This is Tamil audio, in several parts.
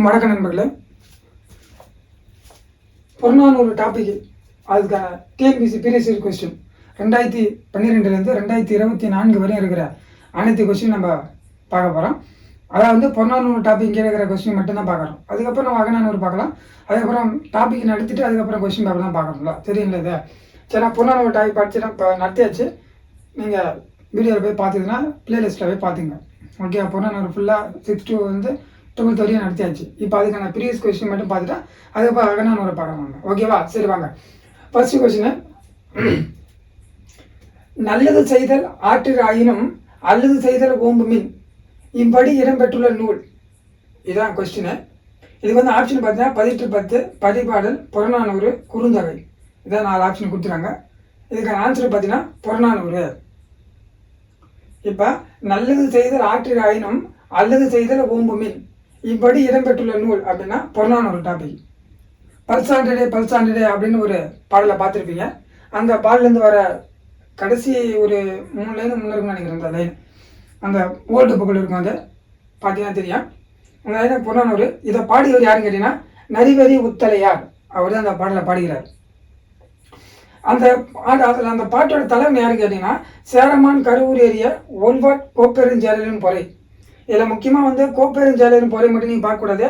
வணக்க நண்பர்களே, புறநானூறு டாபிக் அதுக்கான டிஎன்பிசி ப்ரீவியஸ் கொஸ்டின் 2012 2024 வரையும் இருக்கிற அனைத்து கொஸ்டின் நம்ம பார்க்க போகிறோம். அதாவது புறநானூறு டாபிக் இருக்கிற கொஸ்டின் மட்டும்தான் பார்க்குறோம். அதுக்கப்புறம் நம்ம அகநானூறு பார்க்கலாம். அதுக்கப்புறம் டாபிக் நடத்திட்டு அதுக்கப்புறம் கொஸ்டின் பேப்பர் தான் பார்க்கணும்ல, தெரியுங்களா இது? சரி, நான் புறநானூறு டாபிக் படிச்சுன்னா இப்போ நடத்தியாச்சு. நீங்கள் வீடியோவில் போய் பார்த்தீங்கன்னா ப்ளேலிஸ்ட்டில் போய் பார்த்துங்க. ஓகே, புறநானூறு ஃபுல்லாக 6 to 12 வரையும் நடத்தியாச்சு. இப்போ அதுக்கான ப்ரீவியஸ் கொஸ்டின் மட்டும் பார்த்துட்டா அதுக்கப்புறம் அகநானூறு பார்க்கணும். ஓகேவா? சரி வாங்க. ஃபர்ஸ்ட் கொஸ்டின், நல்லது செய்தல் ஆற்றில் ஆயினும் அல்லது செய்தல் ஓம்புமின் இப்படி இடம்பெற்றுள்ள நூல். இதுதான் கொஸ்டின். இதுக்கு வந்து ஆப்ஷன் பார்த்தீங்கன்னா 18 பதிப்பாடல், புறநானூறு, குறுந்தொகை. இதான் 4 ஆப்ஷன் கொடுத்துருக்காங்க. இதுக்கான ஆன்சர் பார்த்தீங்கன்னா புறநானூறு. இப்போ நல்லது செய்தல் ஆற்றில் ஆயினும் அல்லது செய்தல் ஓம்புமின் இப்படி இடம்பெற்றுள்ள நூல் அப்படின்னா புறநானூறு டாபிக். பல்சாண்டிடே அப்படின்னு ஒரு பாடலை பார்த்துருப்பீங்க. அந்த பாடலேருந்து வர கடைசி ஒரு 3 லைன் முன்னே நினைக்கிறேன். அந்த லைன் அந்த ஓல்டு புக்கில் இருக்கும், அது பார்த்தீங்கன்னா தெரியும். அந்த லைன் புறநானூறு. இதை பாடியவர் யாருன்னு கேட்டீங்கன்னா நரிவரி உத்தலையார். அவர் தான் அந்த பாடலை பாடுகிறார். அந்த பாட்டோட தலைவன் யாருன்னு கேட்டீங்கன்னா சேரமான் கருவூர் ஏரிய ஒல்வாட் கோப்பெருஞ்சேரலின் பொறை. இதில் முக்கியமாக வந்து கோப்பெருஞ்சேரலின் பொறை மட்டும் நீங்கள் பார்க்கக்கூடாது,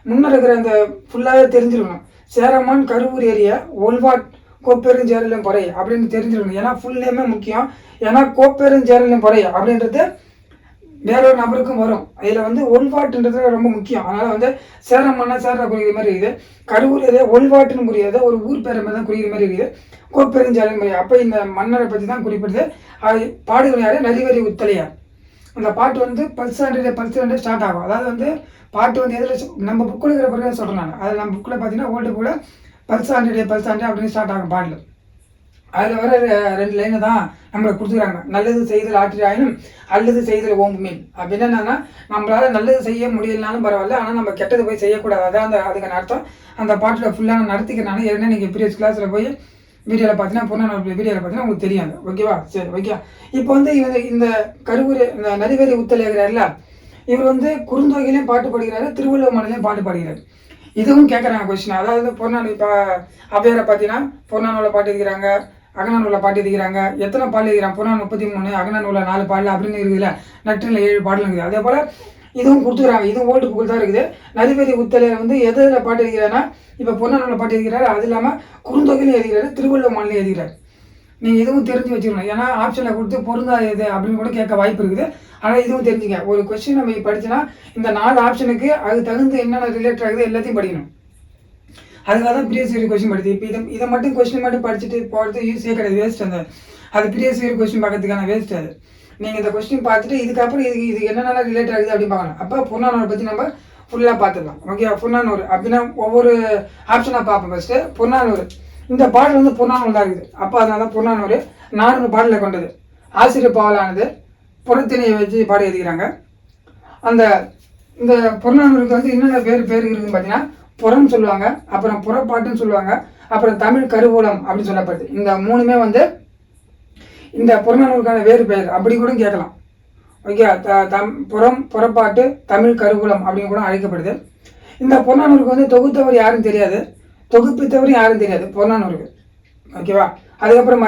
முன்னே இருக்கிற அந்த ஃபுல்லாகவே தெரிஞ்சிருக்கணும். சேரமான் கருவூர் ஏரிய ஒல்வாட் கோப்பெருஞ்சேரலின் பொறை அப்படின்னு தெரிஞ்சிருக்கணும். ஏன்னா ஃபுல் நேமே முக்கியம். ஏன்னா கோப்பெருஞ்சேரலின் பொறை அப்படின்றது வேறொரு நபருக்கும் வரும். இதில் வந்து ஒல்வாட்டுன்றது ரொம்ப முக்கியம். அதனால் வந்து சேரமானா சேர குறிக்கிற மாதிரி இருக்குது, கருவூர் ஏரியா ஒல்வாட்டுன்னு புரியாது, ஒரு ஊர் பேரை மாதிரி தான் குறிக்கிற மாதிரி இருக்குது. கோப்பெருஞ்சேரலின் பொறை அப்போ இந்த மன்னரை பற்றி தான் குறிப்பிடுது. அது பாடுகிற யார்? நரிவரி உத்தலையார். அந்த பாட்டு வந்து பல்சாண்டிடே ஸ்டார்ட் ஆகும். அதாவது வந்து பாட்டு வந்து எதில் நம்ம புக்கில் இருக்கிற பிறகு சொல்கிறேன் நான். அதில் நம்ம புக்கில் பார்த்தீங்கன்னா ஓல்டு புக்கில் பல்சாண்டிடே அப்படின்னு ஸ்டார்ட் ஆகும் பாடல். அதில் வர 2 லைனை தான் நம்மளுக்கு கொடுத்துக்கிறாங்க. நல்லது செய்தல் ஆற்றினாலும் அல்லது செய்தல் ஓம்புமீன் அப்படின்னு என்னன்னா, நம்மளால நல்லது செய்ய முடியலனாலும் பரவாயில்ல, ஆனால் நம்ம கெட்டது போய் செய்யக்கூடாது. அதான் அதுக்கான அர்த்தம். அந்த பாட்டில் ஃபுல்லாக நான் நடத்திக்கிறனால ஏன்னா நீங்கள் ப்ரீவியஸ் கிளாஸில் போய் வீடியோவில் பார்த்தீங்கன்னா புறநானூறு வீடியோவில் பார்த்தீங்கன்னா உங்களுக்கு தெரியாது. ஓகேவா? சரி, ஓகே. இப்போ வந்து இந்த கருவூர் இந்த நரிவரி உத்தலையார்ல இவர் வந்து குறுந்தொகையிலையும் பாட்டு பாடுகிறாரு, திருவள்ளுவர்லையும் பாட்டு பாடுகிறார். இதுவும் கேட்குறாங்க கொஸ்டின். அதாவது புறநானூறு இப்போ அவையாரை பார்த்தீங்கன்னா புறநானூரில் பாட்டு எழுதிக்கிறாங்க, அகநானூரில் பாட்டு எழுதிக்கிறாங்க. எத்தனை பாடல் எழுதிக்கிறாங்க? புறநானூறு 33, அகநானூரில் 4 பாடல் அப்படின்னு இருக்குதுல்ல, நற்றில் 7 பாடல் இருக்குது. அதே போல் இதுவும் கொடுத்துக்கிறாங்க. இதுவும் ஓல்டு புக்கில் தான் இருக்குது. நரிவரி உத்தலையார் வந்து எதில் பாட்டு எழுதிக்கிறாருன்னா இப்போ புறநானூரில் பாட்டு எழுதிக்கிறாரு, அது இல்லாமல் குறுந்தொகையிலும் எழுதிக்கிறாரு, திருவள்ளுவர்லையும் எழுதிக்கிறார். நீங்கள் இதுவும் தெரிஞ்சு வச்சுக்கணும். ஏன்னா ஆப்ஷனில் கொடுத்து பொருந்தாது அப்படின்னு கூட கேட்க வாய்ப்பு இருக்குது. ஆனால் இதுவும் தெரிஞ்சுங்க. ஒரு கொஸ்டின் நம்ம படிச்சுன்னா இந்த 4 ஆப்ஷனுக்கு அது தகுந்த என்னென்ன ரிலேட்டட் ஆகுது எல்லாத்தையும் படிக்கணும். அதுக்காக தான் ப்ரீவியஸ் இயர் கொஸ்டின் படித்து இப்போ இதை மட்டும் கொஸ்டின் மட்டும் படிச்சுட்டு போகிறது யூஸே கிடையாது, வேஸ்ட். அது ப்ரீவியஸ் இயர் கொஸ்டின் பார்க்கறதுக்கான வேஸ்ட். அது நீங்கள் இந்த கொஸ்டின் பார்த்துட்டு இதுக்கப்புறம் இது என்னென்ன ரிலேட்டட் ஆகுது அப்படின்னு பார்க்கணும். அப்போ புறநானூறு பற்றி நம்ம ஃபுல்லாக பார்த்துக்கலாம். ஓகே, புறநானூறு அப்படின்னா ஒவ்வொரு ஆப்ஷனாக பார்ப்போம். ஃபஸ்ட்டு புறநானூறு. இந்த பாடல் வந்து புறநானூறு தான் இருக்குது. அப்போ அதனால தான் புறநானூறு 400 பாடலை கொண்டது. ஆசிரியர் பாவலானது புறத்திணையை வச்சு பாடி எழுதிக்கிறாங்க. இந்த புறநானூறுக்கு வந்து என்னென்ன பேர் இருக்குதுன்னு பார்த்தீங்கன்னா புறம் சொல்லுவாங்க, அப்புறம் புறப்பாட்டுன்னு சொல்லுவாங்க, அப்புறம் தமிழ் கருவூலம் அப்படின்னு சொல்லப்படுது. இந்த 3மே வந்து இந்த புறநானூறுக்கான வேறு பெயர் அப்படி கூட கேட்கலாம். ஓகே, புறப்பாட்டு தமிழ் கருவூலம் அப்படின்னு கூட அழைக்கப்படுது. இந்த புறநானூறுக்கு வந்து தொகுத்தவர் யாரும் தெரியாது, தொகுப்பித்தவர் யாரும் தெரியாது புறநானூறுக்கு. ஓகேவா? அதுக்கப்புறம்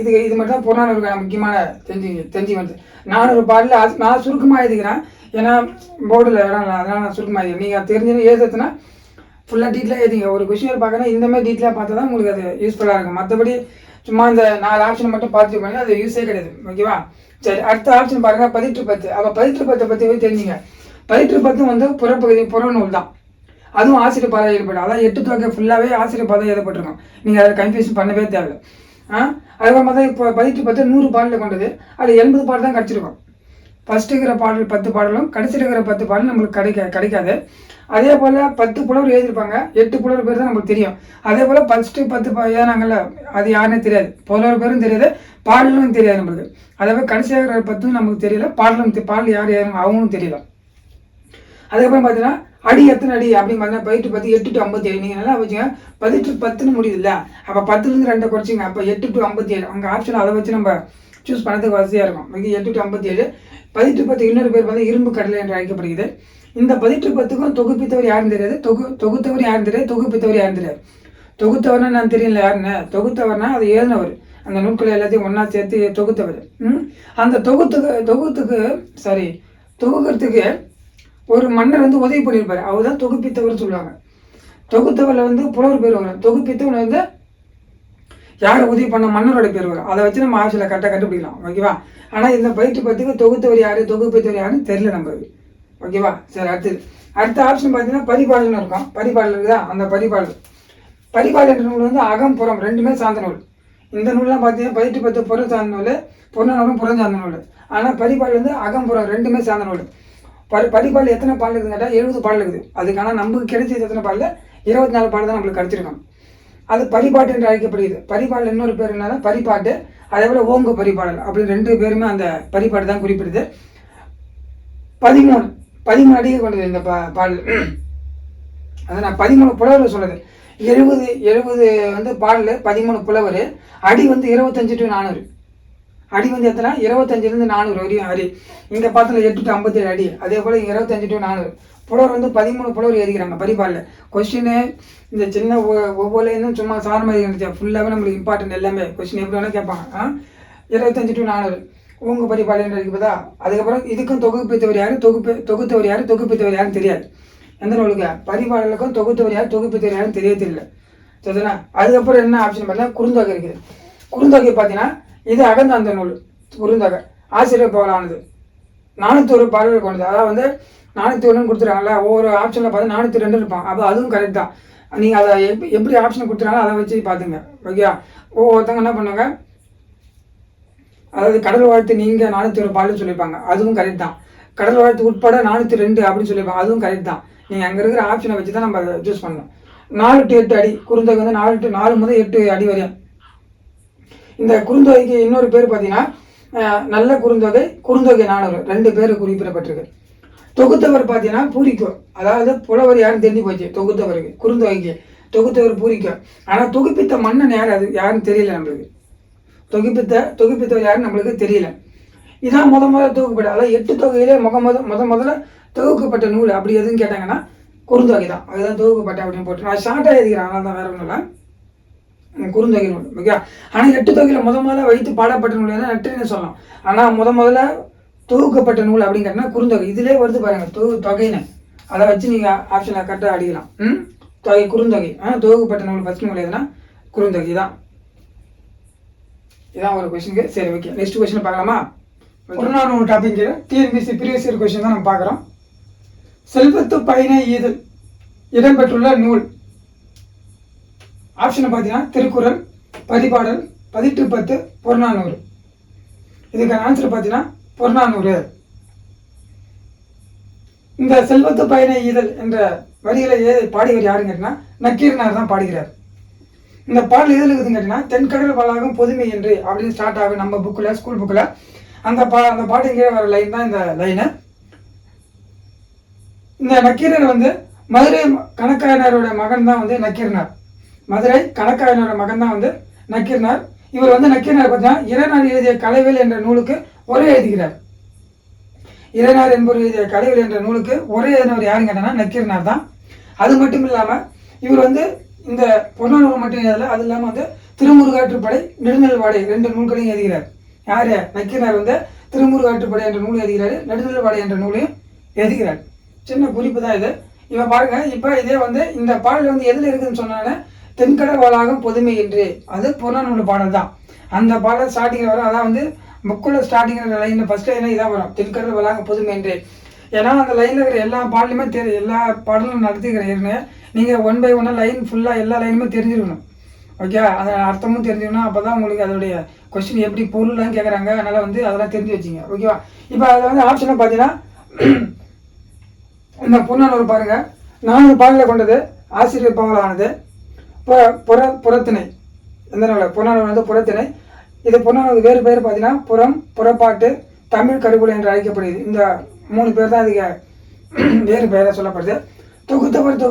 இது மட்டும் தான் புறநானூறுக்கான முக்கியமான தெரிஞ்சு வருது. 400 பாடலில் நான் சுருக்கமாக எழுதிக்கிறேன். ஏன்னா போர்டில் இடம் இல்லை, அதனால் நான் சுருக்கமாக எழுதிக்கிறேன். நீங்கள் தெரிஞ்சு எழுதுனா ஃபுல்லாக டீட்டெயிலாக எழுதிங்க. ஒரு கொஸ்டின் பார்க்கணும் இந்த மாதிரி டீட்டெயிலாக பார்த்தா தான் உங்களுக்கு அது யூஸ்ஃபுல்லாக இருக்கும். மற்றபடி சும்மா இந்த 4 ஆப்ஷன் மட்டும் பார்த்துட்டு போனீங்க அது யூஸே கிடையாது. ஓகேவா? சரி, அடுத்த ஆப்ஷன் பாருங்க 18 அப்போ 18 பற்றி போய் தெரிஞ்சுங்க. 18 வந்து புறநூல் தான். அதுவும் ஆசிரியர் பாதை எழுதப்படும். அதாவது 8 தொகை ஃபுல்லாகவே ஆசிரியர் பாதை எழுதப்பட்டிருக்கும். நீங்கள் அதை கன்ஃபியூஷன் பண்ணவே தேவை. அதுக்கப்புறம் தான் இப்போ 18 100 பாடலில் கொண்டது. அதில் 80 பாடல் தான் கிடச்சிருக்கும். ஃபஸ்ட்டு இருக்கிற பாடல் 10 பாடலும் கடைசி இருக்கிற 10 பாடலும் நம்மளுக்கு கிடைக்காது. அதே போல் 10 புலவர் எழுதியிருப்பாங்க, 8 புலவர் பேர் தான் நமக்கு தெரியும். அதே போல் ஃபஸ்ட்டு 10 ஏனாங்கல்ல அது யாருன்னே தெரியாது, புலவர் பேரும் தெரியாது, பாடலும் தெரியாது நம்மளுக்கு. அதே போல் கடைசியாக இருக்கிற 10 நமக்கு தெரியல, பாடல் யார் அவங்களும் தெரியல. அதுக்கப்புறம் பார்த்தீங்கன்னா அடி எத்தனை அடி அப்படின்னு பார்த்தீங்கன்னா 18 8 to 57. நீங்கள் நல்லா வச்சுங்க, 18 முடியுது இல்லை, அப்போ 10லேருந்து 2 குறைச்சிங்க, அப்போ 8 to 57. அங்கே ஆப்ஷன் அதை வச்சு நம்ம சூஸ் பண்ணுறதுக்கு வசதியாக இருக்கும். இது 8 to 57. 18 இன்னொரு பேர் வந்து இரும்பு கடலை என்று அழைக்கப்படுகிறது. இந்த 18 தொகுப்பித்தவர் யாருன்னு தெரியாது, தொகுத்தவர் யாருன்னு தெரியாது, தொகுப்பித்தவர் யாருன்னு தெரியாது. தொகுத்தவர்னா நான் தெரியல யாருன்னு, தொகுத்தவர்னா அதை எழுதினவர், அந்த நூல்களை எல்லாத்தையும் ஒன்றா சேர்த்து தொகுத்தவர். அந்த தொகுக்கிறதுக்கு ஒரு மன்னர் வந்து உதவி பண்ணியிருப்பார், அவர் தான் தொகுப்பித்தவர் சொல்லுவாங்க. தொகுத்தவரில் வந்து புலவர் பேர் வரும், தொகுப்பித்தவர் வந்து யார் உதவி பண்ண மன்னரோட பேர் வரும். அதை வச்சு நம்ம ஆட்சியில் கரெக்டாக கண்டுபிடிக்கலாம், ஓகேவா. ஆனால் இந்த 18 தொகுத்தவர் யார், தொகுப்பித்தவர் யாருன்னு தெரியல நம்மளுக்கு, ஓகேவா. சரி, அடுத்த ஆப்ஷன் பார்த்தீங்கன்னா பதிப்பாடல்னு இருக்கும். பதிப்பாடல் இருக்குதா, அந்த பதிப்பாடல் என்ற நூல் வந்து அகம் புறம் ரெண்டுமே சார்ந்த நூல். இந்த நூல்லாம் பார்த்தீங்கன்னா 18 புறம் சார்ந்த நூல், புறநானூறும் புறம் சார்ந்த நூல். ஆனால் பதிப்பாடல் வந்து அகம் புறம் ரெண்டுமே சார்ந்த நூல். பதிப்பாடல் எத்தனை பாடல் இருக்குதுன்னு கேட்டால் 70 பாடல் இருக்குது. அதுக்கான நமக்கு கிடைச்சது எத்தனை பாடல, 24 பாடல் தான் நம்மளுக்கு கிடைச்சிருக்கோம். அது பரிபாட்டு என்று அழைக்கப்படுகிறது. பரிபாடல் இன்னொரு பேர் என்னன்னா பரிபாட்டு, அதே போல் ஓங்கு பரிபாடல் அப்படின்னு 2 பேருமே அந்த பரிபாட்டு தான் குறிப்பிடுது. 13 அடிகள் கொண்டது இந்த பாடல். அதை நான் 13 புலவர் சொல்லுது. 70 வந்து பாடல், 13 புலவர், அடி வந்து 25 to 400. அடி வந்து எத்தனை, 25 to 400 வரையும் அடி. இங்கே பார்த்தல 8 to 57 அடி. அதே போல் 25 to 400 புலவர் வந்து 13 புலவர் எழுதிக்கிறாங்க பரிபாடலில். கொஸ்டின் இந்த சின்ன ஒவ்வொரு இன்னும் சும்மா சார்மதி இருந்துச்சு, ஃபுல்லாகவே நம்மளுக்கு இம்பார்ட்டன்ட் எல்லாமே. கொஸ்டின் எப்படி வேணால் கேட்பாங்க. 25 to 400 உங்க பரிபாடல் இருக்குதா. அதுக்கப்புறம் இதுக்கும் தொகுப்பித்தவர் யாரு, தொகுத்தவர் யாரு, தொகுப்பித்தவர் யாருன்னு தெரியாது. எந்த நூலுக்கு, பரிபாடலுக்கும் தொகுத்தவர் யார், தொகுப்பித்தவர் யாருன்னு தெரியல. சரிதானே. அதுக்கப்புறம் என்ன ஆப்ஷன் பார்த்தீங்கன்னா குறுந்தொகை இருக்குது. குறுந்தொகை பார்த்தீங்கன்னா இது அகந்தாந்த நூல். குறுந்தொகை ஆசிரியர் போகலானது 401 பாடல்கள் கொண்டது. அதாவது வந்து 401 கொடுத்துருக்காங்கல்ல, ஒவ்வொரு ஆப்ஷனில் பார்த்தா 402 இருப்பான். அப்போ அதுவும் கரெக்ட் தான். நீங்கள் அதை எப்படி ஆப்ஷன் கொடுத்துருக்காங்களோ அதை வச்சு பார்த்துங்க, ஓகே. ஒவ்வொருத்தவங்க என்ன பண்ணுவாங்க, அதாவது கடல் வாழ்த்து நீங்கள் 401 பாடல் சொல்லியிருப்பாங்க, அதுவும் கரெக்ட் தான். கடல் வாழ்த்து உட்பட 402 அப்படின்னு சொல்லியிருப்பாங்க, அதுவும் கரெக்ட் தான். நீங்கள் அங்கே இருக்கிற ஆப்ஷனை வச்சு தான் நம்ம அதை சூஸ் பண்ணணும். 4 to 8 அடி குறுந்தொகை வந்து 4 முதல் 8 அடி வரையும். இந்த குறுந்தொகைக்கு இன்னொரு பேர் பார்த்தீங்கன்னா நல்ல குறுந்தொகை, குறுந்தொகை 400, 2 பேர் குறிப்பிடப்பட்டிருக்கு. தொகுத்தவர் பார்த்தீங்கன்னா பூரிக்கோ, அதாவது புலவர் யாருன்னு தெரிஞ்சு போச்சு தொகுத்தவருக்கு. குறுந்தொகைக்கு தொகுத்தவர் பூரிக்கோ. ஆனால் தொகுப்பித்த மன்னன் யார், அது யாருன்னு தெரியல நம்மளுக்கு. தொகுப்பித்தவர் யாருன்னு நம்மளுக்கு தெரியல. இதான் முதல்ல தொகுக்கப்பட்ட, அதாவது 8 தொகையிலே முதல்ல தொகுக்கப்பட்ட நூல் அப்படி எதுன்னு கேட்டாங்கன்னா குறுந்தொகை தான். அதுதான் தொகுக்கப்பட்ட அப்படின்னு போட்டு நான் ஷார்ட்டாக எழுதிக்கிறேன், அதனால தான் வேற ஒன்றும் இல்லை. குறுந்தொகை நூல், ஓகே. ஆனால் 8 தொகையில் முதல்ல வைத்து பாடப்பட்ட நூல் தான் நெட்டுன்னு சொல்லலாம். ஆனால் முதல்ல தொகுக்கப்பட்ட நூல் அப்படின்னு கேட்டால் குறுந்தொகை. இதிலே வருது பாருங்க தொகைன்னு, அதை வச்சு நீங்கள் ஆப்ஷனில் கரெக்டாக அடிக்கலாம். தொகை குறுந்தொகை. தொகுக்கப்பட்ட நூல் ஃபர்ஸ்ட் நூல் எதுனா குறுந்தொகை தான். இதான் ஒரு கொஸ்டினுக்கு. சரி, ஓகே. நெக்ஸ்ட் கொஸ்டின் பார்க்கலாமா. Purananuru topic TNPSC previous year question தான் நம்ம பார்க்குறோம். செல்வத்து பயனை ஈதல் இடம்பெற்றுள்ள நூல் ஆப்ஷனை பார்த்தீங்கன்னா திருக்குறள், பதிப்பாடல், 18 புறநானூறு. இதுக்கான ஆன்சர் பார்த்தீங்கன்னா புறநானூறு. இந்த செல்வத்து பயனை ஈதல் என்ற வரிகளை பாடியவர் யாருன்னு கேட்டீங்கன்னா நக்கீரனார் தான் பாடுகிறார். இந்த பாடல் எதில் இருக்குதுன்னு கேட்டீங்கன்னா தென்கடல் வளாகம் பொதுமை என்று அப்படின்னு ஸ்டார்ட் ஆகும் நம்ம புக்கில், ஸ்கூல் புக்கில். அந்த பாட்டு கீழே வர லைன் தான் இந்த லைனு. இந்த நக்கீரர் வந்து மதுரை கணக்காயனரோட மகன் தான் வந்து நக்கீரனார். மதுரை கணக்காயனரோட மகன் தான் வந்து நக்கீரனார். இவர் வந்து நக்கீரனார் பார்த்தீங்கன்னா இறைநாள் எழுதிய கலைவேல் என்ற நூலுக்கு உரை எழுதுகிறார். இறைநாள் என்பவர் எழுதிய கலைவேல் என்ற நூலுக்கு உரை எழுதினவர் யாருன்னு கேட்டீங்கன்னா நக்கீரனார் தான். அது மட்டும் இல்லாமல் இவர் வந்து இந்த பொன்னானூறு மட்டும் எழுதலை, அது இல்லாமல் வந்து திருமுருகாற்றுப்படை, நெடுநல்வாடை 2 நூல்களையும் எழுதுகிறார். யாரு, நக்கீரனார் வந்து திருமுருகாற்றுப்படை என்ற நூல் எழுதுகிறாரு, நெடுநல்வாடை என்ற நூலையும் எழுதுகிறார். சின்ன குறிப்பு தான் இது. இப்போ பாருங்க, இப்போ இதே வந்து இந்த பாடல் வந்து எதில் இருக்குதுன்னு சொன்னாலே தென்கடல் வளாகம் பொதுமை என்று, அது புறநானூறு பாடல் தான். அந்த பாடல் ஸ்டார்டிங்கில் வரும், அதான் வந்து புக்குள்ள ஸ்டார்டிங்கில் லைனில் ஃபர்ஸ்ட் லைனில் இதான் வரும், தென்கடல் வளாகம் பொதுமை என்று. ஏன்னா அந்த லைனில் இருக்கிற எல்லா பாடலுமே எல்லா பாடலும் நடத்திக்கிறேன். நீங்கள் 1 by 1 லைன் ஃபுல்லாக எல்லா லைனுமே தெரிஞ்சிருக்கணும், ஓகே. அதை அர்த்தமும் தெரிஞ்சுக்கணும். அப்போ தான் உங்களுக்கு அதோடைய கொஸ்டின் எப்படி பொருள்லாம் கேட்குறாங்க, அதனால் வந்து அதெல்லாம் தெரிஞ்சு வச்சிங்க, ஓகேவா. இப்போ அதில் வந்து ஆப்ஷனை பார்த்தீங்கன்னா இந்த புறநானூறு பாருங்க, 4 பாடலை கொண்டது, ஆசிரியர் பாடலானது, புறத்திணை. எந்த நூல், புறநானூறு வந்து புறத்திணை. இது புறநானூறு வேறு பேர் பார்த்தீங்கன்னா புறம், புறப்பாட்டு, தமிழ் கருவூலம் என்று அழைக்கப்படுது. இந்த 3 பேர் தான் அதுக்கு வேறு பெயராக சொல்லப்படுது. தொகுத்தவர்,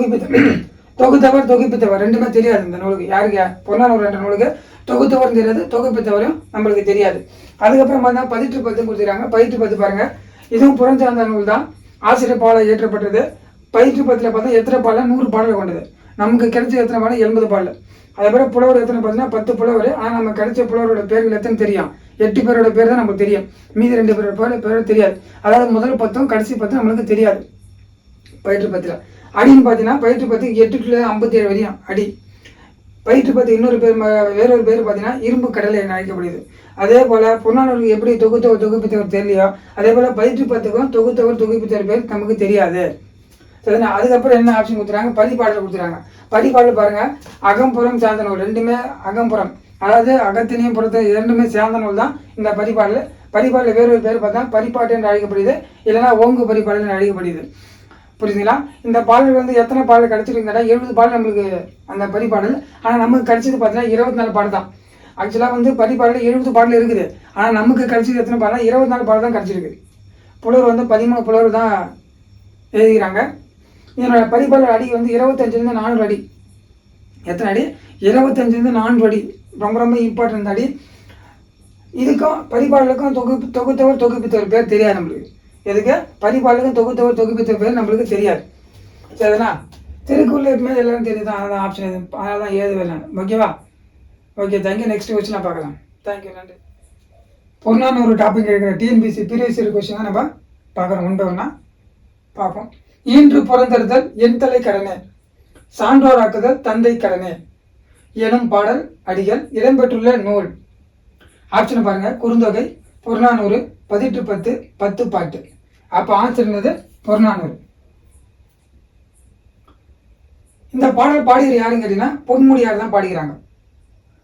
தொகுப்பித்தவர் ரெண்டுமே தெரியாது இந்த நூலுக்கு. யாருக்கு, புறநானூறு என்ற நூலுக்கு தொகுத்தவரும் தெரியாது, தொகுப்பித்தவரும் நம்மளுக்கு தெரியாது. அதுக்கப்புறம் பார்த்தா 18 கொடுத்துருக்காங்க. 18 பாருங்க, இதுவும் புறம் சார்ந்த நூல் தான். ஆசிரியர் பாடல் இயற்றப்பட்டது. பயிற்று பத்தில் பார்த்தா எத்தனை பாடல்? 100 பாடல் கொண்டது. நமக்கு கிடைச்ச எத்தனை பாடல்? 80 பாடல். அதே போல புலவர் எத்தனை பார்த்தீங்கன்னா 10 புலவர். ஆனால் நம்ம கிடைச்ச புலவரோட பேர்கள் எத்தனை தெரியும்? 8 பேரோட பேர் தான் நமக்கு தெரியும். மீதி 2 பேரோட பேர் தெரியாது. அதாவது முதல் 10 கடைசி 10 நம்மளுக்கு தெரியாது பயிற்று பத்தில். அடின்னு பார்த்தீங்கன்னா பயிற்று பத்துக்கு 8 to 57 வரையும் அடி. பயிற்று பத்து இன்னொரு பேர் வேறொரு பேர் பார்த்தீங்கன்னா இரும்பு கடலை என அழைக்கப்படுது. அதே போல் புறநானூறுக்கு எப்படி தொகுப்பித்தவர் தெரியலையோ அதே போல் பயிற்று பத்துக்கும் தொகுப்பித்தவர் பேர் நமக்கு தெரியாது. சரிண்ணா. அதுக்கப்புறம் என்ன ஆப்ஷன் கொடுத்துறாங்க? பதிப்பாடல் கொடுத்துறாங்க. பதிப்பாடல் பாருங்கள், அகம்புறம் சார்ந்த நூல். ரெண்டுமே அகம்புறம், அதாவது அகத்தினையும் புறத்தை இரண்டுமே சேர்ந்த நூல் தான் இந்த பதிப்பாடல். பதிப்பாடல் வேறொரு பேர் பார்த்தா பரிப்பாட்டு என்று அழைக்கப்படுது, இல்லைன்னா ஓங்கு பரிப்பாடல் என்று அழைக்கப்படுது. புரியுதுங்களா? இந்த பாடல் வந்து எத்தனை பாடல் கிடச்சிருக்குன்னா 70 பாடல் நம்மளுக்கு அந்த பதிப்பாடல். ஆனால் நமக்கு கிடைச்சது பார்த்தீங்கன்னா 24 பாடல் தான். ஆக்சுவலாக வந்து பதிப்பாடல் 70 பாடல் இருக்குது. ஆனால் நமக்கு கிடைச்சது எத்தனை பாடல்? 24 பாடல் தான் கிடச்சிருக்கு. புலவர் வந்து 13 புலவர் தான் எழுதிக்கிறாங்க. இதனோட பதிப்பாளர் அடி வந்து 25 to 400 அடி. எத்தனை அடி? 25 to 400 அடி. ரொம்ப ரொம்ப இம்பார்ட்டன்ட் அடி. இதுக்கும் பதிப்பாளருக்கும் தொகுப்பித்தவர் பேர் தெரியாது நம்மளுக்கு. எதுக்கு? பதிப்பாளருக்கும் தொகுப்பித்தவர் பேர் நம்மளுக்கு தெரியாது. சரிண்ணா. திருக்குறள் எப்பவுமே எல்லாரும் தெரியுது. அதான் ஆப்ஷன் எது, அதனால தான் ஏது நான். ஓகேவா? Okay, thank you. நெக்ஸ்ட் கொஸ்டினாக பார்க்கலாம். தேங்க்யூ, நன்றி. பொன்னான ஒரு டாபிக் இருக்கிற டிஎன்பிசி ப்ரீவியஸ் இயர் கொஸ்டின் தான் நம்ம பார்க்குறோம். ஒன்று ஒன்றா பார்ப்போம். ஈன்று புறந்தறுதல் என் தலை கடனே, சான்றோராக்குதல் தந்தை கடனே எனும் பாடல் அடிகள் இடம்பெற்றுள்ள நூல். ஆப்ஷன் பாருங்க. குறுந்தொகை, புறநானூறு, பதிற்று பத்து, 10 பாட்டு. அப்போ ஆன்சர் என்னது? புறநானூறு. இந்த பாடல் பாடுகிற யாருன்னு கேட்டீங்கன்னா பொன்முடியார் தான் பாடுகிறாங்க.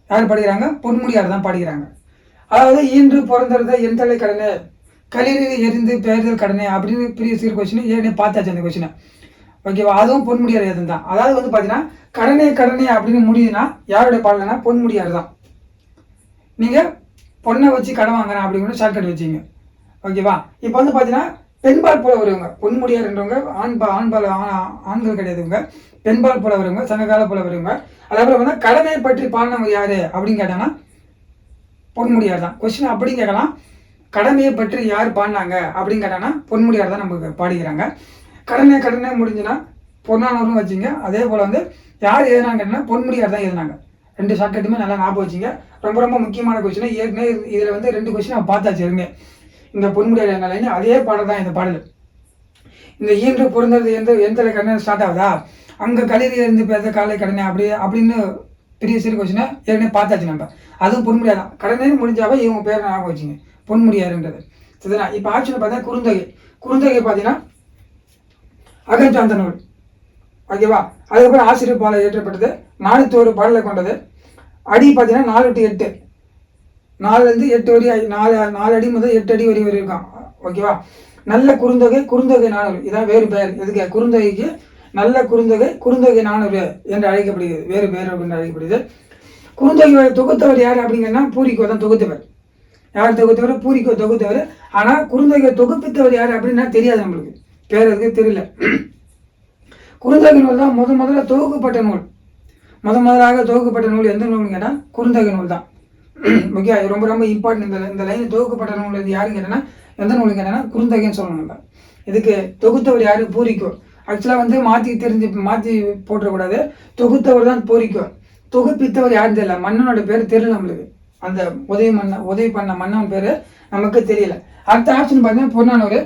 யார் பாடுகிறாங்க? பொன்முடியார் தான் பாடுகிறாங்க. அதாவது ஈன்று பிறந்தறுதல் என் தலை கடனே, களிரில் எரிந்து பெயர்தல் கடனே அப்படின்னு ப்ரீவியஸ் இயர் கொஸ்டின் ஏற்கனவே பார்த்தாச்சு அந்த கொஸ்டினை. ஓகேவா? அதுவும் பொன்முடியார் எதுவும் தான். அதாவது வந்து பார்த்தீங்கன்னா கடனே அப்படின்னு முடியுதுன்னா யாருடைய பாடலைன்னா பொன்முடியார் தான். நீங்கள் பொண்ணை வச்சு கடன் வாங்குறேன் அப்படிங்கிற ஷார்ட்கட் வச்சிங்க. ஓகேவா? இப்போ வந்து பார்த்தீங்கன்னா பெண்பால் போல வருவங்க பொன்முடியார்ன்றவங்க. ஆண்கள் கிடையாதுங்க, பெண்பால் போல வருவங்க, சங்ககால போல வருவங்க. அதுக்கப்புறம் வந்து கடனை பற்றி பாடினவங்க யாரு அப்படின்னு கேட்டாங்கன்னா பொன்முடியார் தான். கொஸ்டின் அப்படி கேட்கலாம். கடமையை பற்றி யார் பாடினாங்க அப்படின்னு கேட்டாங்கன்னா பொன்முடியார் தான் நமக்கு பாடிக்கிறாங்க. கடனே முடிஞ்சுன்னா பொன்னானூரும் வச்சுங்க. அதே போல் வந்து யார் எழுதினாங்க கேட்டாங்கன்னா பொன்முடியார் தான் எழுதினாங்க. 2 ஷார்ட்கட்டுமே நல்லா ஞாபகம் வச்சுங்க. ரொம்ப ரொம்ப முக்கியமான கொஸ்டின். ஏற்கனவே இதில் வந்து 2 கொஸ்டின் நான் பார்த்தாச்சு. எதுவுமே இந்த பொன்முடியார் என்ன அதே பாடல் தான் இந்த பாடல். இந்த ஈன்று பொருந்தது எந்த கடனை ஸ்டார்ட் ஆகுதா, அங்கே கலிரி இருந்து பேச காலை கடனை அப்படின்னு ப்ரீவியஸ் இயர் கொஸ்டினை ஏற்கனவே பார்த்தாச்சு நம்ம. அதுவும் பொன்முடியார் தான். கடனே முடிஞ்சாவே இவங்க பேர் ஞாபகம் வச்சுங்க, பொன்முடியாருன்றது. சரிங்களா? இப்போ ஆப்ஷன் பார்த்தா குறுந்தொகை பார்த்தீங்கன்னா அகஞ்சாந்த நூல். ஓகேவா? அதுக்கப்புறம் ஆசிரியர் பாடல் இயற்றப்பட்டது. 401 பாடலை கொண்டது. அடி பார்த்தீங்கன்னா 4 to 8, 4 to 8 வரி, 4 அடி முதல் 8 அடி வரை இருக்கும். ஓகேவா? நல்ல குறுந்தொகை 400. இதான் வேறு பெயர். எதுக்கு? குறுந்தொகைக்கு நல்ல குறுந்தொகை 400 என்று அழைக்கப்படுகிறது. வேறு பெயர் அப்படின்னு அழைக்கப்படுது. குறுந்தொகை தொகுத்தவர் யார் அப்படிங்கன்னா பூரிக்கோ தான் தொகுத்தவர். யார் தொகுத்தவர்? பூரிக்கோ தொகுத்தவர். ஆனால் குறுந்தொகை தொகுப்பித்தவர் யார் அப்படின்னா தெரியாது நம்மளுக்கு. பேர் எதுக்கு தெரியல. குறுந்தொகை நூல் தான் முதல்ல தொகுக்கப்பட்ட நூல். முதலாக தொகுக்கப்பட்ட நூல் எந்த நூல்னு கேட்டால் குறுந்தொகை நூல் தான். ஓகே, ரொம்ப ரொம்ப இம்பார்ட்டன்ட். இந்த லைன் தொகுக்கப்பட்ட நூல் இது யாருன்னு கேட்டேன்னா எந்த நூலுன்னு கேட்டேன்னா குறுந்தொகைன்னு சொல்லணும் நம்ம. இதுக்கு தொகுத்தவர் யார்? பூரிக்கோ. ஆக்சுவலாக வந்து மாற்றி போட்டுறக்கூடாது. தொகுத்தவர் தான் பூரிக்கோ. தொகுப்பித்தவர் யாருன்னு தெரியல. மன்னனோட பேர் தெரியல நம்மளுக்கு. அந்த உதவி பண்ண மன்னன் பேர் நமக்கு தெரியல. அடுத்த ஆப்ஷன் பார்த்தீங்கன்னா பொன்னானூறு.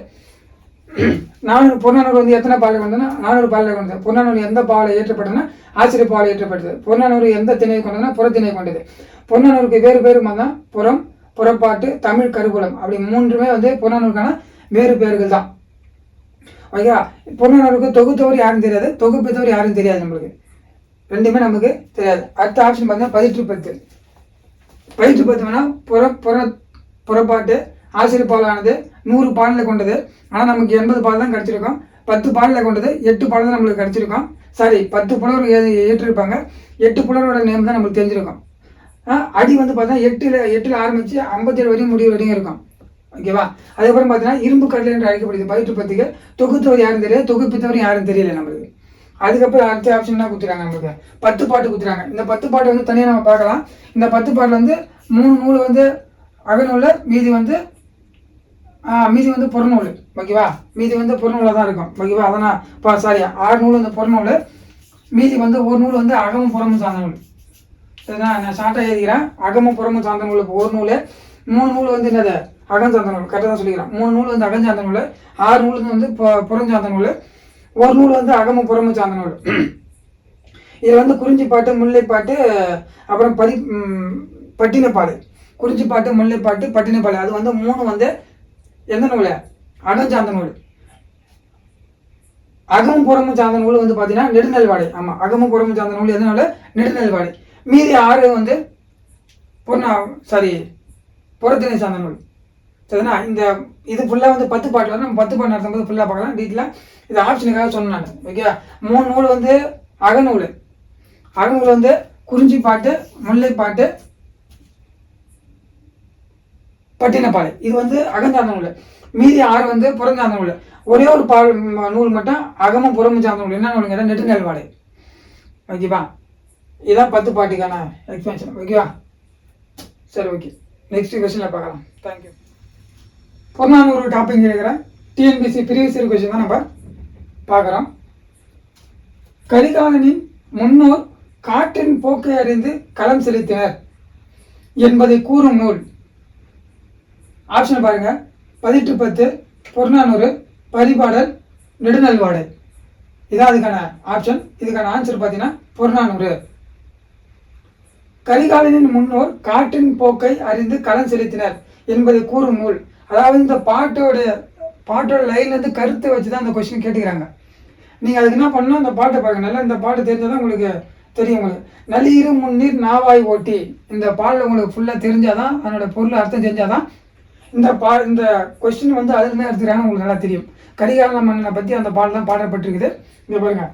பொன்னானூறு வந்து எத்தனை பாடல் கொண்டதுன்னா 400 பாடலை கொண்டது. பொன்னானூறு எந்த பாடலை ஏற்றப்பட்டதுன்னா ஆசிரியர் பாடல் ஏற்றப்பட்டது. பொன்னானூறு எந்த திணையை கொண்டதுன்னா புறத்திணை கொண்டது. பொன்னானூருக்கு வேறு தான் புறம், புறப்பாட்டு, தமிழ், கருவூலம் அப்படி 3மே வந்து பொன்னானூருக்கான வேறு பேர்கள் தான். ஓகேவா? பொன்னானூருக்கு தொகுத்தவர் யாரும் தெரியாது, தொகுப்பித்தவர் யாரும் தெரியாது நம்மளுக்கு. 2மே நமக்கு தெரியாது. அடுத்த ஆப்ஷன் பார்த்தீங்கன்னா பதிற்று பத்து வேணா புறப்பாட்டு ஆசிரியர் பாடலானது 100 பாடலை கொண்டது. ஆனால் நமக்கு 80 பாடல் தான் கிடச்சிருக்கோம். 10 பாடலை கொண்டது 8 பாடல் தான் நம்மளுக்கு கிடச்சிருக்கோம். சாரி, 10 புலவர் ஏற்றிருப்பாங்க. 8 புலவரோட நேம் தான் நம்மளுக்கு தெரிஞ்சிருக்கும். அடி வந்து பார்த்தீங்கன்னா 8ல் ஆரம்பித்து 57 வரையும் முடிவு வரையும் இருக்கும். ஓகேவா? அதுக்கப்புறம் பார்த்தீங்கன்னா இரும்பு கடலை என்று அழைக்கப்படுது. பதிற்று பத்துக்கு தொகுத்தவர் யாரும் தெரியாது, தொகுப்பித்தவர் யாரும் தெரியல நம்மளுக்கு. அதுக்கப்புறம் அடுத்த ஆப்ஷன் என்ன கொடுத்துறாங்க நம்மளுக்கு? 10 பாட்டு கொடுத்துறாங்க. இந்த 10 பாட்டு வந்து தனியாக நம்ம பார்க்கலாம். இந்த 10 பாட்டில் வந்து 3 நூல் வந்து அகநூலில், மீதி வந்து மீதி வந்து புறநூல். ஓகேவா, மீதி வந்து புறநூலாக தான் இருக்கும். ஓகேவா, அதனால் இப்போ சாரி 6 நூல் வந்து புறநூல், மீதி வந்து ஒரு நூல் வந்து அகமும் புறமும் சார்ந்த நூல். சரிங்களா, நான் ஷார்ட்டாக எழுதிக்கிறேன். அகமும் புறமும் சார்ந்த நூலுக்கு ஒரு நூல், 3 நூல் வந்து என்னது அகஞ்சார்ந்த நூல். கரெக்டாக தான் சொல்லிக்கிறேன். 3 நூல் வந்து அகஞ்சார்ந்த நூல், 6 நூல் வந்து புறஞ்சார்ந்த நூல், ஒரு நூல் வந்து அகமும் புறமும் சார்ந்த நூல். இதில் வந்து குறிஞ்சிப்பாட்டு, முல்லைப்பாட்டு, அப்புறம் பட்டினப்பாடு. குறிஞ்சிப்பாட்டு, முல்லைப்பாட்டு, பட்டினப்பாடு, அது வந்து 3 வந்து எந்த நூல்? அகஞ்சார்ந்த நூல். அகமும் புறமும் சார்ந்த நூல் வந்து பார்த்தீங்கன்னா நெடுநல்வாடை. ஆமாம், அகமும் புறமும் சார்ந்த நூல் எதனால? நெடுநல்வாடை. மீதி 6 வந்து புறத்திணை சார்ந்த நூல். சரிங்களா, இந்த இது ஃபுல்லாக வந்து 10 பாட்டில் நம்ம 10 பாட்டு நடத்தும்போது ஃபுல்லாக பார்க்கலாம் டீட்டெயிலாக. இது ஆப்ஷனுக்காக சொன்னேன் நான். ஓகே, 3 நூல் வந்து அகநூல். அகநூல் வந்து குறிஞ்சிப்பாட்டு, முல்லைப்பாட்டு, பட்டினப்பாலை. இது வந்து அகஞ்சார்ந்த நூல். மீதி 6 வந்து புறஞ்சார்ந்த நூல். ஒரே ஒரு நூல் மட்டும் அகமும் புறமும் சார்ந்த நூல். என்ன நூலுங்க? நெடுநல்வாடை. ஓகேவா, இதுதான் 10 பாட்டுக்கான எக்ஸ்பென்ஷன். ஓகேவா, சரி, ஓகே. நெக்ஸ்ட் கொஸ்டினில் பார்க்கலாம். தேங்க்யூ. புறநானூறு டாபிக் இருக்கிற டிஎன்பிசி ப்ரீவியஸ் இயர் கொஸ்டின் தான் நம்ம பார்க்குறோம். கரிகாலனின் முன்னோர் காற்றின் போக்கை அறிந்து களம் செலுத்தினர் என்பதை கூறும் நூல். ஆப்ஷன் பாருங்க. 1810, புறநானூறு, பரிபாடல், நெடுநல்வாடை. இதான் அதுக்கான ஆப்ஷன். இதுக்கான ஆன்சர் பார்த்தீங்கன்னா புறநானூறு. கரிகாலனின் முன்னோர் காற்றின் போக்கை அறிந்து களம் செலுத்தினர் என்பதை கூறும் நூல். அதாவது இந்த பாட்டோட லைன்லேருந்து கருத்தை வச்சு தான் அந்த கொஸ்டின் கேட்டுக்கிறாங்க. நீங்கள் அதுக்கு என்ன பண்ணணும்? அந்த பாட்டை பாருங்க. நல்லா இந்த பாட்டு தெரிஞ்சால் தான் உங்களுக்கு தெரியும். உங்களுக்கு நல்லீரு முன்னீர் நாவாய் ஓட்டி, இந்த பாடல் உங்களுக்கு ஃபுல்லாக தெரிஞ்சாதான், அதனோட பொருள் அர்த்தம் தெரிஞ்சாதான் இந்த கொஸ்டின் வந்து அதுலேருந்து எடுத்துக்கிறாங்க. உங்களுக்கு நல்லா தெரியும். கரிகால மன்னனை பற்றி அந்த பாடல் தான் பாடப்பட்டிருக்குது. இங்கே பாருங்க,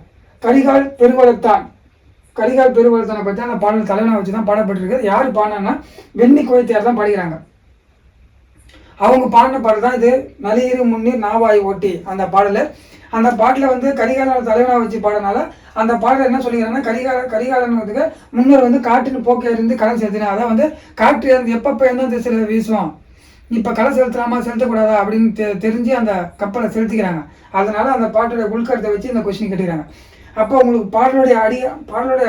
கரிகால் பெருவளத்தானை பற்றி அந்த பாடல் தலைவனை வச்சு தான் பாடப்பட்டிருக்கு. யார் பாடினா? வெண்ணி கோயத்தியார் தான் பாடுகிறாங்க. அவங்க பாடின பாடல் தான் இது. நலியிரு முன்னீர் நாவாய் ஓட்டி அந்த பாடல். அந்த பாட்டில் வந்து கரிகாலனை தலைவனாக வச்சு பாடினால அந்த பாடல் என்ன சொல்லிக்கிறாங்கன்னா, கரிகாலனுக்கு முன்னோர் வந்து காற்றின் போக்கை இருந்து களம் செலுத்தினா. அதான் வந்து காற்று எப்பப்போ எந்த திசையில் வீசும், இப்போ களை செலுத்தலாமா செலுத்தக்கூடாதா அப்படின்னு தெரிஞ்சு அந்த கப்பலை செலுத்திக்கிறாங்க. அதனால அந்த பாட்டோட உள்கருத்தை வச்சு இந்த கொஸ்டின் கேட்டுக்கிறாங்க. அப்போ உங்களுக்கு பாடலோடைய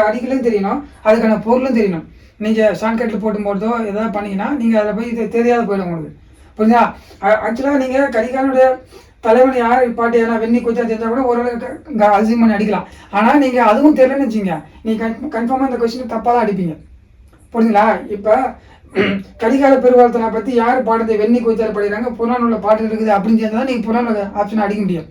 அடிகளும் தெரியணும், அதுக்கான பொருளும் தெரியணும். நீங்கள் ஷார்ட்கட்டில் போடும்போதோ எதாவது பண்ணிங்கன்னா நீங்கள் அதில் போய் இது தெரியாத போயிடும் உங்களுக்கு. புரியுதா? ஆக்சுவலாக நீங்கள் கரிகாலனுடைய தலைவன் யார் பாட்டு ஏன்னா வெண்ணி கொச்சா தெரிஞ்சால் கூட ஓரளவுக்கு அசிம் பண்ணி அடிக்கலாம். ஆனால் நீங்கள் அதுவும் தெரியலன்னு வச்சுங்க, நீங்கள் கன்ஃபார்மாக இந்த கொஸ்டின் தப்பாக தான் அடிப்பீங்க. புரியுதுங்களா? இப்போ கரிகால பெருவாழ்த்தனை பற்றி யார் பாடுறது? வெண்ணி கொச்சார் படிக்கிறாங்க, புறநானூரில் பாட்டு இருக்குது அப்படின்னு சேர்ந்தா நீங்கள் புறநானூறு ஆப்ஷன் அடிக்க முடியும்.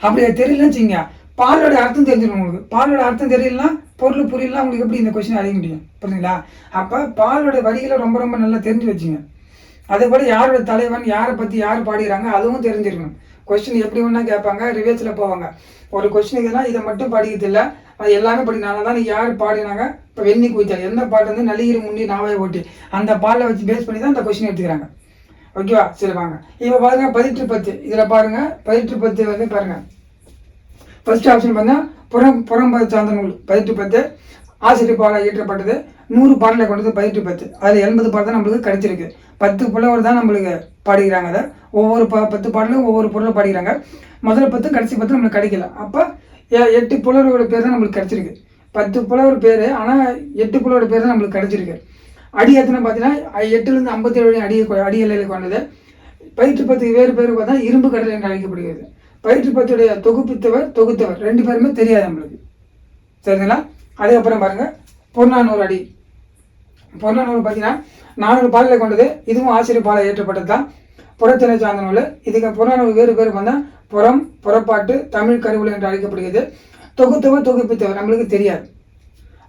அப்படி அது தெரியலன்னு வச்சுங்க, பாலோட அர்த்தம் தெரிஞ்சிடும் உங்களுக்கு. பாலோட அர்த்தம் தெரியலன்னா, பொருள் புரியலாம், உங்களுக்கு எப்படி இந்த கொஸ்டின் அடிக்க முடியும்? புரியுதுங்களா? அப்போ பாலோட வரிகளை ரொம்ப ரொம்ப நல்லா தெரிஞ்சு வச்சுங்க. அதே போல் யாரோட தலைவன், யாரை பற்றி யார் பாடுகிறாங்க அதுவும் தெரிஞ்சிருக்கணும். கொஸ்டின் எப்படி வேணா கேட்பாங்க, ரிவேர்ஸில் போவாங்க. ஒரு கொஸ்டினுக்குன்னா இதை மட்டும் படிக்கிறது இல்லை, அது எல்லாமே படிக்கிறாங்க. தான் யார் பாடினாங்க? இப்போ வெண்ணி குவித்தார் எந்த பாட்டு வந்து நல்லீர் முன்னி நாவாய் ஓட்டி அந்த பாடலை வச்சு பேஸ் பண்ணி தான் அந்த கொஸ்டின் எடுத்துக்கிறாங்க. ஓகேவா? சரி வாங்க. இப்போ பாருங்க 1810. இதில் பாருங்க 1810 வந்து பாருங்க. ஃபர்ஸ்ட் ஆப்ஷன் பார்த்தீங்கன்னா புறம்பது சார்ந்த நூல் 1810 ஆசிரியர் பாடல் இயற்றப்பட்டது. 100 பாடலை கொண்டது 1810. அதில் 80 பாடல் தான் நம்மளுக்கு கிடைச்சிருக்கு. 10 புலவர் தான் நம்மளுக்கு பாடுகிறாங்க. அதை ஒவ்வொரு 10 பாடலும் ஒவ்வொரு பொருளை பாடுகிறாங்க. முதல்ல 10 கடைசி 10 நம்மளுக்கு கிடைக்கல. அப்போ 8 புலவரோட பேர் தான் நம்மளுக்கு கிடைச்சிருக்கு. 10 புலவர் பேர், ஆனால் 8 புலவரோட பேர் தான் நம்மளுக்கு கிடைச்சிருக்கு. அடி எத்தனை பார்த்தீங்கன்னா 8லேருந்து 57 அடியலை கொண்டது. 1810 வேறு பேர் பார்த்தா இரும்பு கடல் என்று அழைக்கப்படுகிறது. 1810 தொகுத்தவர் 2 பேருமே தெரியாது நம்மளுக்கு. சரிங்களா? அதுக்கப்புறம் பாருங்க புறநானூறு அடி. புறநானூறு பார்த்தீங்கன்னா 400 பாடலை கொண்டது. இதுவும் ஆசிரியர் பாடல் ஏற்றப்பட்டது தான். புறத்திணை சார்ந்த நூல். இதுக்கு புறநானூறு வேறு பேர் பார்த்தா புறப்பாட்டு, தமிழ் கருவூலம் என்று அழைக்கப்படுகிறது. தொகுப்பித்தவர் நம்மளுக்கு தெரியாது.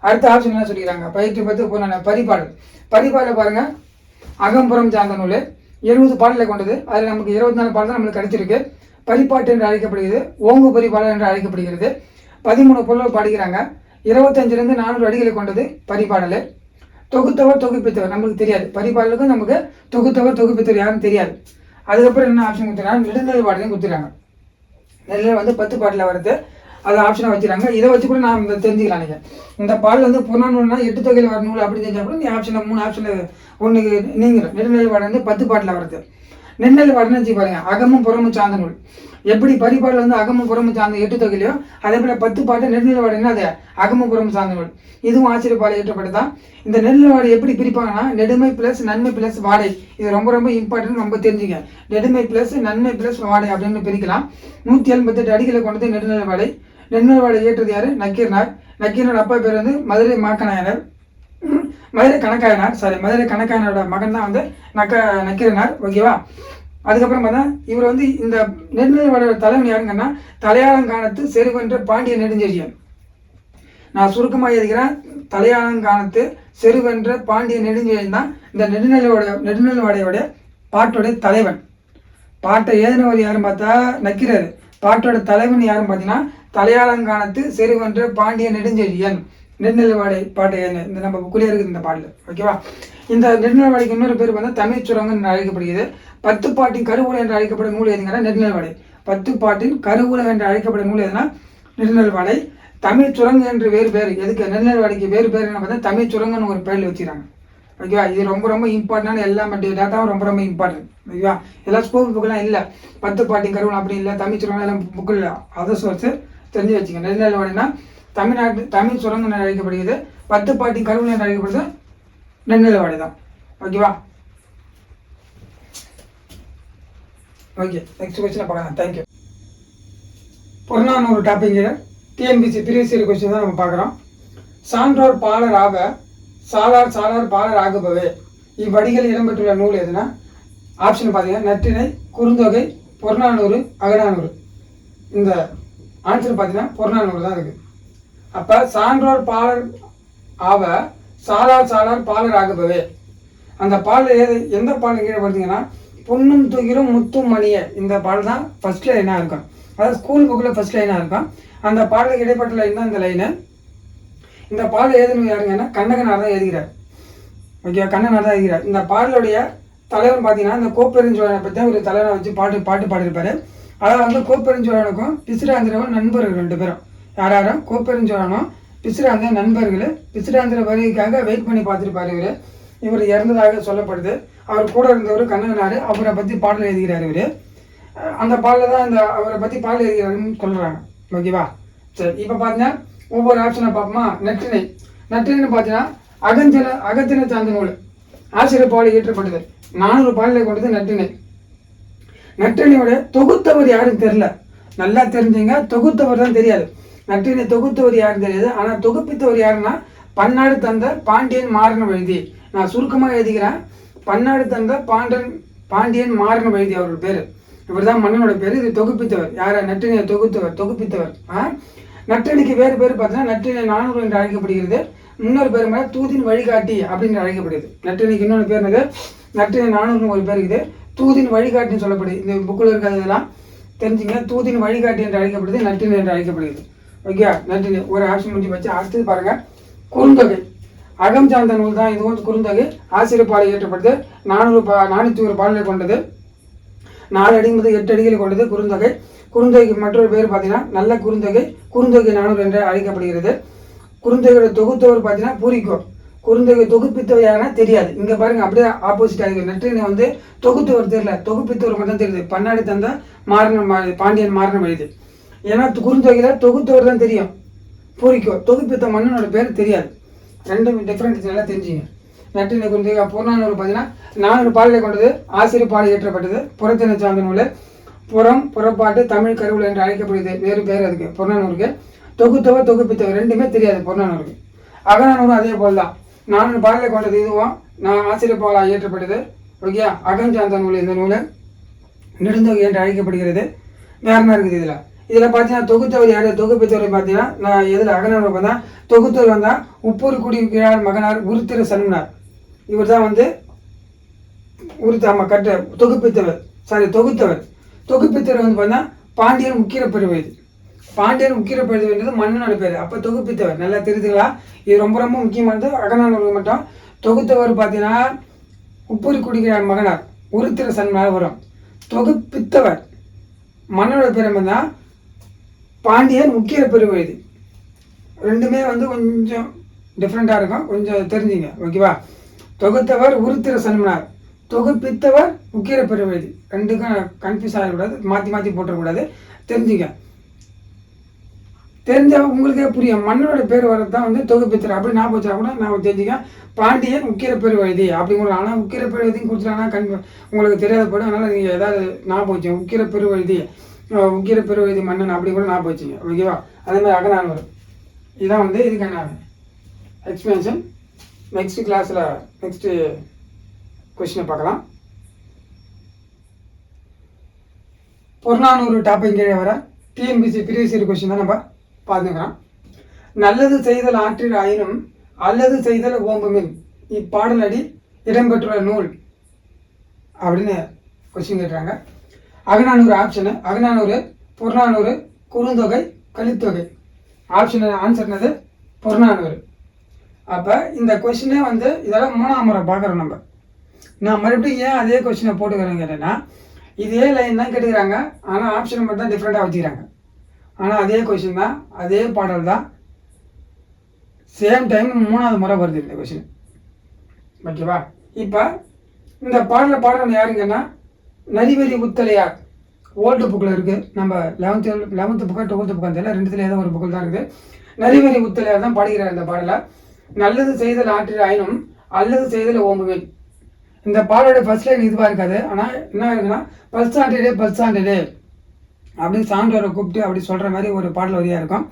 அடுத்த ஆப்ஷன் என்ன சொல்லிக்கிறாங்க? 1810 பரிபாடல் பாருங்க, அகம்புறம் சார்ந்த நூல். 70 பாடலை கொண்டது. அதில் நமக்கு 24 பாடல் தான் நம்மளுக்கு கிடைச்சிருக்கு. பரிபாட்டு என்று அழைக்கப்படுகிறது. ஓங்கு பரிபாடல் என்று அழைக்கப்படுகிறது. 13 புலவர் பாடுகிறாங்க. 25லேருந்து 400 அடிகளை கொண்டது பரிபாடல். தொகுப்பித்தவர் நம்மளுக்கு தெரியாது. பரிபாடலுக்கும் நமக்கு தொகுப்பித்தவர் யாரும் தெரியாது. அதுக்கப்புறம் என்ன ஆப்ஷன் கொடுத்துறாங்க? நெடுநல்வாடையும் கொடுத்துறாங்க. நெல்லில் வந்து 10 பாட்டில் வருது. அதை ஆப்ஷனாக வச்சுறாங்க. இதை வச்சு கூட நான் தெரிஞ்சுக்கலாம். நீங்கள் இந்த பாடல் வந்து புறநானூறுனா 8 தொகையில் வர நூல் அப்படின்னு தெரிஞ்சால் கூட நீ ஆப்ஷனில் 3 ஆப்ஷனில் ஒன்றுக்கு நீங்கிடும். நெடுநல்வாடை வந்து 10 பாட்டில் வருது. நெண்ணல் வடனச்சி பாருங்க, அகமும் புறமும் சார்ந்த நூல். எப்படி பரிபாடல் வந்து அகமும் புறமும் சார்ந்த 8 தொகையிலையோ அதே போல 10 பாட்டு நெடுநிலை வாடைன்னா அது அகமும் புறமும் சார்ந்த நூல். இதுவும் ஆசிரியப்பாலை ஏற்றப்பட்டதான். இந்த நெடுநிலை வாடை எப்படி பிரிப்பாங்கன்னா நெடுமை பிளஸ் நன்மை பிளஸ் வாடை. இது ரொம்ப ரொம்ப இம்பார்ட்டன்ட், ரொம்ப தெரிஞ்சுங்க. நெடுமை பிளஸ் நன்மை பிளஸ் வாடை அப்படின்னு பிரிக்கலாம். 188 அடிகளை கொண்டது நெடுநிலை வாடை. நெடுநிலை வாடை ஏற்றது யாரு? நக்கீரனார். நக்கீரனோட அப்பா பேர் வந்து மதுரை மாக்கநாயனர், மதுரை கணக்காயனரோட மகன் தான் வந்து நக்கீரனார். ஓகேவா? அதுக்கப்புறம் பார்த்தா இவர் வந்து இந்த நெடுநிலை வாடையோட தலைவன் யாருங்கன்னா தலையாலங்கானத்து செருவென்ற பாண்டிய நெடுஞ்செழியன். நான் சுருக்கமாக எழுதுகிறேன், தலையாலங்கானத்து செருவென்ற பாண்டிய நெடுஞ்செழியன் தான் இந்த நெடுநிலை வாடையோட பாட்டோட தலைவன். பாட்டை எழுதினவர் யாருன்னு பார்த்தா நக்கீரர். பாட்டோட தலைவன் யாருன்னு பார்த்தீங்கன்னா தலையாலங்கானத்து செருவென்ற பாண்டிய நெடுஞ்செழியன். நெடுநிலை வாடை பாட்டை இந்த நம்ம புக்கிலே இருக்குது இந்த பாடல். ஓகேவா? இந்த நெடுநிலை வாடைக்கு இன்னொரு பேர் வந்து தமிழ் சுரங்கம் என்று அழைக்கப்படுகிறது. 10 பாட்டின் கருவூலம் என்று அழைக்கப்படும் நூல் எதுங்கன்னா நெடுநிலை வாடை. 10 பாட்டின் கருவூலம் என்று அழைக்கப்படும் நூல் எதுனா நெடுநிலை வாடை. தமிழ் சுரங்கம் என்று வேறு பேர். எதுக்கு நெடுநிலை வாடைக்கு வேறு பேர் என்ன பார்த்தா தமிழ் சுரங்கம்னு ஒரு பேரில் வச்சுக்கிறாங்க. ஓகேவா? இது ரொம்ப ரொம்ப இம்பார்ட்டன்டான எல்லா டேட்டாவும் ரொம்ப ரொம்ப இம்பார்ட்டன்ட். ஓகேவா? எல்லாம் ஸ்கூல் புக்கெல்லாம் இல்லை, 10 பாட்டின் கருவூலம் அப்படி இல்லை, தமிழ் சுரங்கம் எல்லாம் புக்கு இல்லை. அதர் சோர்ஸு தெரிஞ்சு வச்சுங்க. நெடுநிலை வாடைனா தமிழ் சுரங்கம் என்று அழைக்கப்படுகிறது. 10 பாட்டின் கருவூலம் என்று அழைக்கப்படுது நெடுநிலை வாடை தான். ஓகேவா? ஓகே, நெக்ஸ்ட் கொஸ்டின் பார்க்கலாம். தேங்க்யூ. புறநானூறு டாப்பிங்கில் டிஎன்பிசி ப்ரீவியஸ் இயர் கொஸ்டின் தான் நம்ம பார்க்குறோம். சான்றோர் பாலர் ஆக சாலார் பாலர் ஆகுபவே இவ்வடிகள் இடம்பெற்றுள்ள நூல் எதுனா ஆப்ஷன் பார்த்தீங்கன்னா நற்றிணை, குறுந்தொகை, புறநானூறு, அகநானூறு. இந்த ஆன்சர் பார்த்தீங்கன்னா புறநானூறு தான் இருக்குது. அப்போ சான்றோர் பாலர் ஆவ சாலார் பாலர் ஆகுபவே அந்த பாடல் எந்த பாடல் கீழே பார்த்தீங்கன்னா பொன்னும் துகிரும் முத்தும் மணிய. இந்த பாடல் தான் ஃபர்ஸ்ட் லைனாக இருக்கும். அதாவது ஸ்கூல் புக்கில் ஃபர்ஸ்ட் லைனாக இருக்கும். அந்த பாடலுக்கு இடைப்பட்ட லைன் தான் இந்த லைனு. இந்த பாடல் எழுதுனது யாருங்கன்னா கண்ணகனார் தான் எழுதுகிறார். ஓகே, கண்ணகனார் தான் எழுதுகிறார். இந்த பாடலுடைய தலைவன் பார்த்தீங்கன்னா இந்த கோப்பெருஞ்சோழனை பற்றி ஒரு தலைவனை வச்சு பாட்டு பாடியிருப்பாரு. அதாவது வந்து கோப்பெருஞ்சோழனுக்கும் பிசிராந்திரவும் நண்பர்கள் 2 பேரும். யாரும் கோப்பெருஞ்சோழனும் பிசிராந்திர நண்பர்கள். பிசிராந்திர வருகைக்காக வெயிட் பண்ணி பார்த்துருப்பாரு. இவர் இறந்ததாக சொல்லப்படுது. அவர் கூட இருந்தவர் கண்ணகனார். அவரை பற்றி பாடல் எழுதுகிறார் இவர். அந்த பாடலில் தான் இந்த அவரை பற்றி பாடல் எழுதுகிறாருன்னு சொல்கிறாங்க. ஓகேவா? சரி, இப்போ பார்த்தீங்கன்னா ஒவ்வொரு ஆப்ஷனை பார்ப்போமா. நற்றினைன்னு பார்த்தீங்கன்னா அகத்தின சார்ந்த நூல். ஆசிரியர் பாடல் இயற்றப்பட்டது. 400 பாடலை கொண்டது நற்றினை. நற்றினையோட தொகுத்தவர் யாருன்னு தெரியல. நல்லா தெரிஞ்சுங்க, தொகுத்தவர் தான் தெரியாது. நற்றினை தொகுத்தவர் யாருன்னு தெரியாது. ஆனால் தொகுப்பித்தவர் யாருன்னா பன்னாடு தந்த பாண்டியன் மாறன வழுதி. நான் சுருக்கமாக எழுதிக்கிறேன். பன்னாடு தந்த பாண்டியன் மாறன வழுதி அவரோட பேர். இவர் தான் மன்னனோட பேர். இது தொகுப்பித்தவர் யார? நற்றினையை தொகுப்பித்தவர். நற்றினைக்கு வேறு பேர் பார்த்தீங்கன்னா நற்றினை 400 என்று அழைக்கப்படுகிறது. இன்னொரு பேர் மேலே தூதின் வழிகாட்டி அப்படின்னு அழைக்கப்படுது. நற்றினைக்கு இன்னொரு பேர் என்னது? நற்றினை 400 ஒரு பேர் இருக்குது. தூதின் வழிகாட்டின்னு சொல்லப்படுது. இந்த புக்கில் இருக்கிறதெல்லாம் தெரிஞ்சுங்க. தூதின் வழிகாட்டி என்று அழைக்கப்படுது, நற்றினை என்று அழைக்கப்படுகிறது. ஓகே, நற்றினை ஒரு ஆப்ஷன் முடிஞ்சு வச்சு அடுத்தது பாருங்க. குறுந்தொகை அகம் சார்ந்த நூல் தான் இதுவும். குறுந்தொகை ஆசிரியர் பாடல் இயற்றப்பட்டது. 401 பாடலை கொண்டது. 4 அடி முதல் 8 அடிகளை கொண்டது குறுந்தொகை. குறுந்தொகைக்கு மற்றொரு பேர் பார்த்தீங்கன்னா நல்ல குறுந்தொகை 400 என்று அழைக்கப்படுகிறது. குறுந்தொகையோட தொகுத்தவர் பார்த்தீங்கன்னா பூரிக்கோ. குறுந்தொகை தொகுப்பித்தவர் யாருன்னா தெரியாது. இங்கே பாருங்க, அப்படியே ஆப்போசிட் ஆகிருக்கு. நற்றினை வந்து தொகுத்தவர் தெரியல, தொகுப்பித்தவர் மட்டும் தெரியுது. பன்னாடி தந்த பாண்டியன் மாறன வழுதி. ஏன்னா குறுந்தொகையில் தொகுத்தவர் தான் தெரியும், பூரிக்கோ. தொகுப்பித்த மன்னனோட பேர் தெரியாது. ரெண்டும் டிஃப்ரெண்ட் நல்லா தெரிஞ்சுங்க. நற்றினை குறுந்தொகை. புறநானூறு பார்த்தீங்கன்னா 400 பாடலை கொண்டது. ஆசிரியர் பாடல் இயற்றப்பட்டது. புறத்தினை சார்ந்த நூல். புறப்பாட்டு தமிழ் கருவூலம் என்று அழைக்கப்படுகிறது. வேறு பேர் அதுக்கு புறநானூறுக்கு. தொகுப்பித்தவர் ரெண்டுமே தெரியாது புறநானூறுக்கு. அகநானூறு அதே போல் தான். 400 பாடலை கொண்டது. இதுவும் ஆசிரியர் பாடல் இயற்றப்பட்டது. ஓகே, அகம் சார்ந்த நூல். இந்த நூல் நெடுந்தொகை என்று அழைக்கப்படுகிறது. வேறமா இருக்குது. இதில் பார்த்தீங்கன்னா தொகுத்தவர் யார்? தொகுப்பித்தவர் பார்த்தீங்கன்னா நான் எதில் அகநானூறு பார்த்தா தொகுத்தவர் வந்தால் உப்பூர் குடிக்கிறார் மகனார் உருத்திர சன்மனார். இவர் தான் வந்து தொகுத்தவர். தொகுப்பித்தவர் வந்து பார்த்தா பாண்டியன் உக்கிரப்பெருவயது. பாண்டியன் உக்கிரப்பெருவதுன்றது மன்னனோட பேர். அப்போ தொகுப்பித்தவர் நல்லா தெரிஞ்சுங்களா? இது ரொம்ப ரொம்ப முக்கியமானது. அகநானூறு மட்டும். தொகுத்தவர் பார்த்தீங்கன்னா உப்பூர் குடிக்கிறார் மகனார் உருத்திர சன்மனார் வரும். தொகுப்பித்தவர் மன்னனோட பேர் தான் பாண்டியன் உக்கிர பெருவயது. ரெண்டுமே வந்து கொஞ்சம் டிஃப்ரெண்ட்டாக இருக்கும், கொஞ்சம் தெரிஞ்சுங்க. ஓகேவா? தொகுத்தவர் உருத்திர சன்மனார். தொகுப்பித்தவர் உக்கிர பெருவழுதி. ரெண்டுக்கும் கன்ஃபியூஸ் ஆகக்கூடாது, மாற்றி மாற்றி போட்டுறக்கூடாது. தெரிஞ்சுங்க, தெரிஞ்ச உங்களுக்கே புரியும். மன்னனோட பேர் வரது தான் வந்து தொகுப்பித்தர். அப்படி நான் போச்சா கூட நான் தெரிஞ்சுக்க பாண்டியன் உக்கிர பெருவழுதி அப்படிங்கிற. ஆனால் உக்கிர பெருவழுதின்னு கொடுத்துட்டாங்கன்னா உங்களுக்கு தெரியாத போய்டும். அதனால் நீங்கள் ஏதாவது நான் போச்சு உக்கிர பெருவழுதி மன்னன் அப்படி கூட நான் போச்சுங்க. ஓகேவா? அதேமாதிரி அகநானூறு. இதான் வந்து இதுக்கான எக்ஸ்பிளேஷன். நெக்ஸ்ட் கிளாஸில் நெக்ஸ்ட்டு கொஸ்டினை பார்க்கலாம். புறநானூறு டாபிக் கீழே வர டிஎன்பிசி ப்ரீவியஸ் இயர் கொஸ்டின் தான் நம்ம பார்த்துக்கிறோம். நல்லது செய்தல் ஆற்றில் ஆயினும் அல்லது செய்தல் ஓம்புமின் இப்பாடல் அடி இடம்பெற்றுள்ள நூல் அப்படின்னு கொஸ்டின் கேட்டுறாங்க. அகநானூறு ஆப்ஷனு அகநானூறு, புறநானூறு, குறுந்தொகை, கலித்தொகை. ஆப்ஷன் ஆன்சர் என்னது? புறநானூறு. அப்போ இந்த கொஸ்டினே வந்து இதெல்லாம் 3ஆம் முறை பார்க்குறோம் நம்ம. நான் மறுபடியும் ஏன் அதே கொஸ்டினை போட்டுக்கிறேன் கேட்டேன்னா, இதே லைன் தான் கேட்டுக்கிறாங்க, ஆனால் ஆப்ஷன் மட்டும் தான் டிஃப்ரெண்ட்டாக வச்சுக்கிறாங்க. ஆனால் அதே கொஸ்டின் தான், அதே பாடல் தான், சேம் டைம் 3ஆவது முறை வருது இந்த கொஸ்டின். ஓகேவா? இப்போ இந்த பாடலை பாடுறவங்க யாருங்கன்னா நரிவரி உத்தலையார். ஓல்டு புக்கில் இருக்குது. நம்ம 11th புக்கா 12th புக்கா தெரியல, ரெண்டுத்துல ஏதோ ஒரு புக்கில் தான் இருக்குது. நரிவரி உத்தலையார் தான் பாடுகிறார் இந்த பாடலை. நல்லது செய்தல் ஆற்றில் ஆயினும் அல்லது செய்தல் ஓம்புவேன். இந்த பாடலோட ஃபர்ஸ்ட் லைன் இதுவாக இருக்காது. ஆனால் என்ன இருக்குன்னா பல்சாண்டே அப்படின்னு சான்றோரை கூப்பிட்டு அப்படி சொல்கிற மாதிரி ஒரு பாடல் வரியாக இருக்கும்.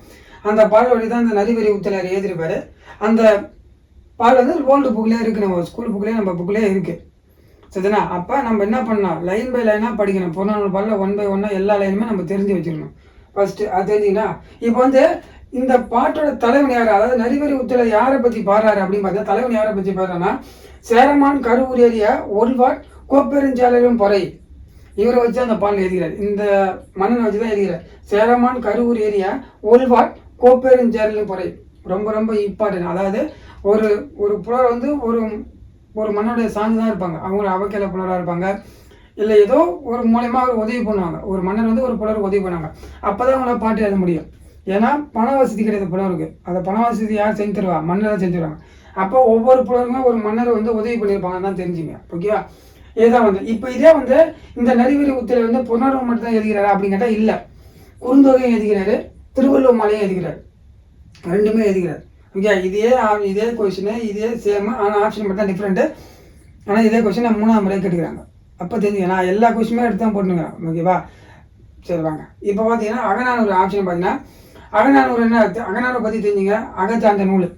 அந்த பாடல் வரி தான் இந்த நரிவரி உத்தலையார் எழுதியிருப்பார். அந்த பாடல் வந்து ஓல்டு புக்லேயே இருக்குது, நம்ம ஸ்கூல் புக்லேயே நம்ம புக்லேயே இருக்குது. சரிண்ணா? அப்போ நம்ம என்ன பண்ணலாம், லைன் பை லைனாக படிக்கணும். புறநானூறு பாடலில் 1 by 1 எல்லா லைனுமே நம்ம தெரிஞ்சு வச்சுக்கணும் ஃபர்ஸ்ட்டு. அது தெரிஞ்சிங்கன்னா இப்போ வந்து இந்த பாட்டோட தலைவன் யார், அதாவது நரிவரி உத்தலையார் யாரை பற்றி பாடுறாரு அப்படின்னு பார்த்தா, தலைவன் யாரை பற்றி பாடுறான்னா சேரமான் கருவூர் ஏறிய ஒல்வாட் கோப்பெருஞ்சாளரும் பொறை. இவரை வச்சு அந்த பாடல் எழுதுகிறார். இந்த மன்னனை வச்சு தான் எழுதுகிறார். சேரமான் கருவூர் ஏறிய ஒல்வாட் கோப்பெருஞ்சாளரும் பொறை. ரொம்ப ரொம்ப இம்பார்ட்டன்ட். அதாவது ஒரு ஒரு புலவர் வந்து ஒரு மன்னனுடைய சார்ந்து தான் இருப்பாங்க. அவங்க அவக்கேல புலவராக இருப்பாங்க, இல்லை ஏதோ ஒரு மூலயமா அவர் உதவி பண்ணுவாங்க. ஒரு மன்னர் வந்து ஒரு புலவர் உதவி பண்ணுவாங்க. அப்போ தான் அவங்களால பாட்டு எழுத முடியும். ஏன்னா பண வசதி கிடையாது புலவருக்கு. அந்த பண வசதி யார் செஞ்சு தருவா? மன்னர் தான் செஞ்சுருவாங்க. அப்போ ஒவ்வொரு புலவருமே ஒரு மன்னர் வந்து உதவி பண்ணியிருப்பாங்க தான் தெரிஞ்சுங்க. ஓகேவா? இதுதான் வந்து இப்போ இதே வந்து இந்த நரிவரி உத்தலை வந்து புறநானூறு மட்டும் தான் எழுதுகிறாரா அப்படின்னு கேட்டால் இல்லை. குறுந்தொகையும் எழுதுகிறாரு, திருவள்ளுவர் மாலையும் எழுதுகிறார். ரெண்டுமே எழுதுகிறார். ஓகே, இதே கொஸ்டின் இதே சேம், ஆனால் ஆப்ஷன் மட்டும் தான் டிஃப்ரெண்ட்டு. ஆனால் இதே கொஸ்டின் 3ஆம் முறை கேட்டுக்கிறாங்க. அப்போ தெரிஞ்சுங்க, நான் எல்லா கொஸ்டினுமே எடுத்து தான் போட்டுக்கிறேன். ஓகேவா? சரி வாங்க. இப்போ பார்த்தீங்கன்னா அகநானூறு ஆப்ஷன் பார்த்தீங்கன்னா அகநானூறு என்ன அகநானூறு பற்றி தெரிஞ்சுங்க. அகச்சார்ந்த நூல்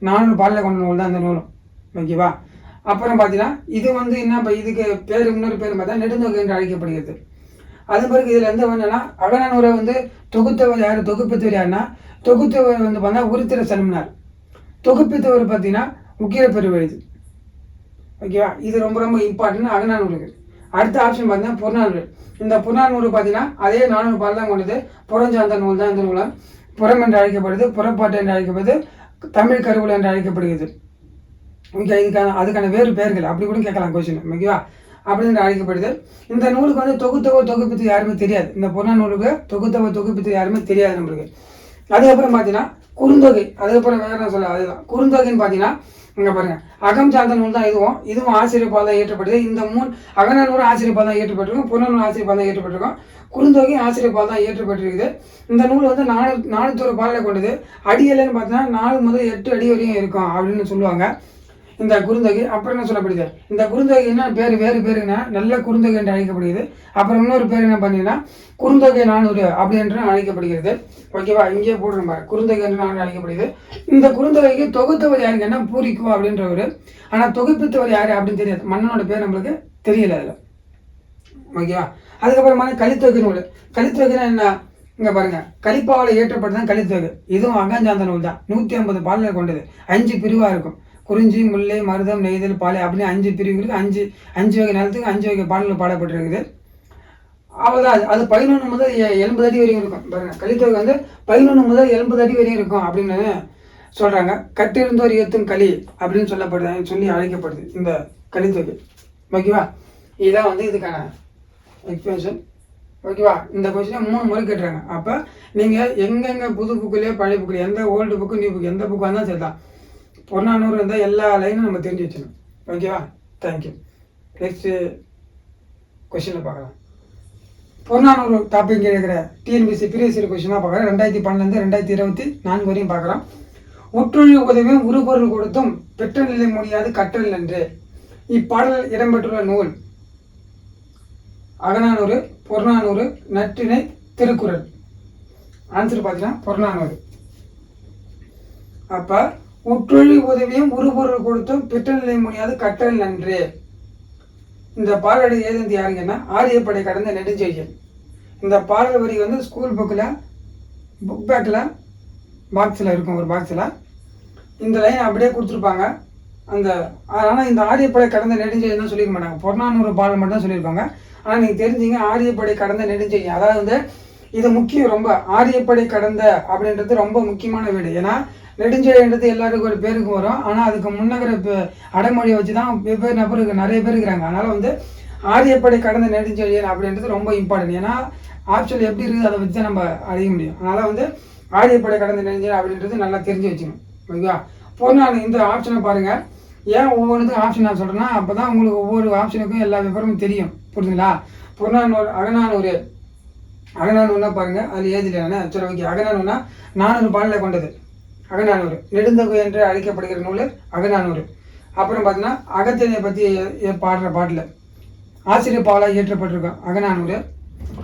400 பாடலை கொண்ட நூல் தான் அந்த நூலும். ஓகேவா? அப்புறம் பார்த்தீங்கன்னா இது வந்து என்ன, இப்போ இதுக்கு பேர் இன்னொரு பேர் பார்த்தா நெடுந்தொகை என்று அழைக்கப்படுகிறது. அது பிறகு இதில் எந்த என்னன்னா அகநானூரை வந்து தொகுத்தவர் யார், தொகுப்பித்தவர் யாருன்னா தொகுத்தவர் வந்து பார்த்தா உருத்திர சன்மனார். தொகுப்பித்தவர் பார்த்தீங்கன்னா உக்கிர பெருவழுதி. ஓகேவா? இது ரொம்ப ரொம்ப இம்பார்ட்டன்ட் அகநானூறுக்கு. அடுத்த ஆப்ஷன் பார்த்தீங்கன்னா புறநானூறு. இந்த புறநானூறு பார்த்தீங்கன்னா அதே 400 பாடல் தான் கொண்டது. புறஞ்சார்ந்த நூல் தான் இந்த நூலம். புறம் என்று அழைக்கப்படுது, புறப்பாட்டு என்று அழைக்கப்படுது, தமிழ் கருவூலம் என்று அழைக்கப்படுகிறது. ஓகே, அதுக்கான வேறு பெயர்கள் அப்படி கூட கேட்கலாம் கொஸ்டின். ஓகேவா? அப்படின்னு அழைக்கப்படுது. இந்த நூலுக்கு வந்து தொகுப்பித்து யாருமே தெரியாது. இந்த புறநானூறுக்கு தொகுப்பித்து யாருமே தெரியாது நம்மளுக்கு. அதுக்கப்புறம் பார்த்தீங்கன்னா குறுந்தொகை. அதுக்கப்புறம் வேற என்ன சொல்ல, அதுதான் குறுந்தொகைன்னு பார்த்தீங்கன்னா இங்கே பாருங்க, அகம் சார்ந்த நூல் தான் இதுவும் ஆசிரியப்பால் தான் ஏற்றப்படுது. இந்த அகநானூறு ஆசிரியப்பால் தான் ஏற்றப்பட்டிருக்கும், புறநானூறு ஆசிரியப்பால் தான் ஏற்றப்பட்டிருக்கும், குறுந்தொகை ஆசிரியப்பால் தான் ஏற்றப்பட்டிருக்குது. இந்த நூல் வந்து 401 பாடலை கொண்டது. அடியலைன்னு பார்த்தீங்கன்னா 4 முதல் 8 அடி வரையும் இருக்கும் அப்படின்னு சொல்லுவாங்க இந்த குறுந்தொகை. அப்புறம் என்ன சொல்லப்படுது, இந்த குறுந்தொகை என்ன பேர், வேறு பேருங்கன்னா நல்ல குறுந்தொகை என்று அழைக்கப்படுகிறது. அப்புறம் இன்னொரு பேர் என்ன பண்ணீங்கன்னா குறுந்தொகை 400 அப்படி என்று அழைக்கப்படுகிறது. ஓகேவா? இங்கேயே போடுறோம் பாரு, குறுந்தொகை என்று 400 அழைக்கப்படுகிறது. இந்த குறுந்தொகைக்கு தொகுத்தவர் யாருங்கன்னா பூரிக்கோ அப்படின்றவர். ஆனால் தொகுப்பித்தவர் யாரு அப்படின்னு தெரியாது. மன்னனோட பேர் நம்மளுக்கு தெரியல அதில். ஓகேவா? அதுக்கப்புறமா கலித்தொகை நூல். கலித்தொகைனா என்ன, இங்கே பாருங்க, கலிப்பாவில் ஏற்றப்பட்டதான் கலித்தொகை. இதுவும் அகஞ்சாந்த நூல் தான். 150 பாடல்கள் கொண்டது. 5 பிரிவாக இருக்கும். குறிஞ்சி, முல்லை, மருதம், நெய்தல், பாலை அப்படின்னு 5 பிரிவுகளுக்கு 5 வகை நிலத்துக்கு 5 வகை பாடல்கள் பாடப்பட்டிருக்குது. அவ்வளோதான். அது 11 முதல் 80 அடி வரையும் இருக்கும். பாருங்க, கலித்தொகை வந்து 11 முதல் 80 அடி வரையும் இருக்கும் அப்படின்னு சொல்கிறாங்க. கட்டிருந்தோர் ஏத்தும் களி அப்படின்னு சொல்லி அழைக்கப்படுது இந்த கலித்தொகை. ஓகேவா? இதுதான் வந்து இதுக்கான எக்ஸ்பிளேஷன். ஓகேவா? இந்த கொஸ்டினை 3 முறை கேட்டுறாங்க. அப்போ நீங்கள் எங்கெங்கே புது புக்குலேயே பழைய புக்கில் எந்த ஓல்டு புக்கு நியூ புக்கு எந்த புக்கு வந்தால் சரிதான். புறநானூறு இருந்தால் எல்லா லைனும் நம்ம தெரிஞ்சு வச்சுக்கணும். ஓகேவா? தேங்க்யூ. நெக்ஸ்ட்டு கொஷினில் பார்க்கலாம். புறநானூறு டாபிக் இருக்கிற டிஎன்பிசி ப்ரீவியஸ் கொஷினாக பார்க்குறேன். 2012 2024 வரையும் பார்க்குறோம். ஒற்றொழி உதவியும் உருபொருள் கொடுத்தும் பெற்ற நிலை முடியாது கற்றல் என்று இப்பாடல் இடம்பெற்றுள்ள நூல் அகநானூறு, புறநானூறு, நற்றிணை, திருக்குறள். ஆன்சர் பார்த்தீங்கன்னா புறநானூறு. அப்போ உற்றொழி உதவியும் உருபொருள் கொடுத்தும் பெற்ற நிலை முடியாது கற்றல் நன்று. இந்த பாடலை எழுதி யாருங்கன்னா ஆரியப்படை கடந்த நெடுஞ்செழியன். இந்த பாடல் வரி வந்து ஸ்கூல் புக்கில் புக் பேக்கில் பாக்ஸில் இருக்கும், ஒரு பாக்ஸில் இந்த லைன் அப்படியே கொடுத்துருப்பாங்க. ஆனால் இந்த ஆரியப்படை கடந்த நெடுஞ்செழியன் தான் சொல்லிக்க மாட்டாங்க, புறநானூறு பாடல் மட்டும் தான் சொல்லியிருப்பாங்க. ஆனால் நீங்கள் தெரிஞ்சிங்க ஆரியப்படை கடந்த நெடுஞ்செழியன், அதாவது வந்து இது முக்கியம் ரொம்ப. ஆரியப்படை கடந்த அப்படின்றது ரொம்ப முக்கியமான வீடு. ஏன்னா நெடுஞ்செழியன்றது எல்லாருக்கும் ஒரு பேருக்கு வரும், ஆனால் அதுக்கு முன்னகிற அடைமொழியை வச்சு தான் வெவ்வேறு நபருக்கு நிறைய பேர் இருக்கிறாங்க. அதனால் வந்து ஆரியப்படை கடந்த நெடுஞ்செழியன் அப்படின்றது ரொம்ப இம்பார்ட்டன்ட். ஏன்னா ஆப்ஷன் எப்படி இருக்குது அதை வச்சு தான் நம்ம அறிய முடியும். அதனால் வந்து ஆரியப்படை கடந்த நெடுஞ்செழியன் அப்படின்றது நல்லா தெரிஞ்சு வச்சுக்கணும். ஓகேவா? நான் இந்த ஆப்ஷனை பாருங்கள். ஏன் ஒவ்வொன்றுக்கும் ஆப்ஷன் நான் சொல்கிறேன்னா அப்போ தான் உங்களுக்கு ஒவ்வொரு ஆப்ஷனுக்கும் எல்லா விவரமும் தெரியும். புரிஞ்சுங்களா? புறநானூறு அகநானூறுனா பாருங்கள், அதில் ஏதில்லைண்ணே. சரி, ஓகே. அகநானூறுனா 400 பாடலை கொண்டது அகநானூறு. நெடுந்தொகை என்று அழைக்கப்படுகிற நூல் அகநானூறு. அப்புறம் பார்த்தீங்கன்னா அகத்தினை பற்றி பாடுற பாட்டில் ஆசிரியர் பாவலாக இயற்றப்பட்டிருக்கோம் அகநானூறு.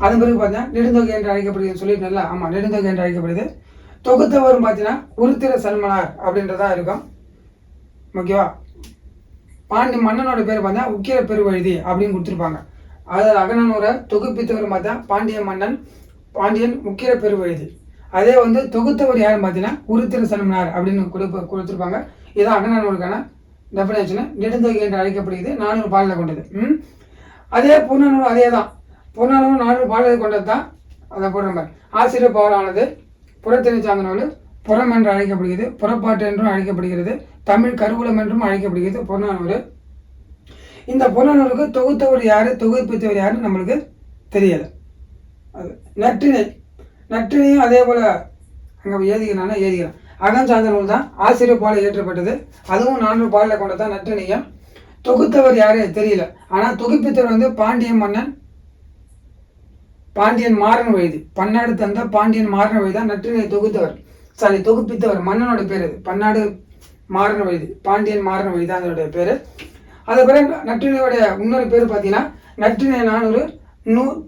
அதன் பிறகு பார்த்தீங்கன்னா நெடுந்தொகை என்று அழைக்கப்படுகிறது சொல்லியிருந்தேன்ல, ஆமாம், நெடுந்தொகை என்று அழைக்கப்படுது. தொகுத்தவரும் பார்த்தீங்கன்னா உருத்திர சல்மனார் அப்படின்றதா இருக்கும். ஓகேவா? பாண்டி மன்னனோட பேர் பார்த்தா உக்கிர பெருவழுதி அப்படின்னு கொடுத்துருப்பாங்க. அதாவது அகநானூரை தொகுப்பித்தவர் பார்த்தா பாண்டியன் உக்கிர பெருவழுதி. அதே வந்து தொகுத்தவர் யாருன்னு பார்த்தீங்கன்னா உருத்திர சல்மனார் அப்படின்னு கொடுத்துருப்பாங்க. இதுதான் அகநானூருக்கான டெஃபினேஷனு. நெடுந்தொகை என்று அழைக்கப்படுகிறது, 400 பாடலை கொண்டது. அதே புறநானூறு அதே தான். புறநானூறு 400 பாடலை கொண்டது தான். அதை போடுற மாதிரி ஆசிரியர் பாவலானது புறத்திணை சார்ந்த நூல். புறம் என்று அழைக்கப்படுகிறது, புறப்பாட்டு என்றும் அழைக்கப்படுகிறது, தமிழ் கருவூலம் என்றும் அழைக்கப்படுகிறது புறநானூறு. இந்த புறநானூருக்கு தொகுத்தவர் யார், தொகுப்பித்தவர் யாருன்னு நம்மளுக்கு தெரியலை. அது நற்றினையும் அதே போல் அங்கே ஏதிக்கிறான். அகம் சார்ந்த நூல் தான், ஆசிரியர் பாடல் இயற்றப்பட்டது. அதுவும் 400 பாடலை கொண்டது தான் நற்றினையும். தொகுத்தவர் யாரு தெரியல. ஆனால் தொகுப்பித்தவர் வந்து பாண்டியன் மாறன் வயது, பன்னாடு தந்த பாண்டியன் மாறன் வயது தான் நற்றினை தொகுப்பித்தவர். மன்னனோட பேர் அது, பன்னாடு மாறன் வயது, பாண்டியன் மாறன் வயது தான் அதனுடைய பேர். அதே பிறகு நற்றினையோடைய இன்னொரு பேர் பார்த்தீங்கன்னா நற்றினை 400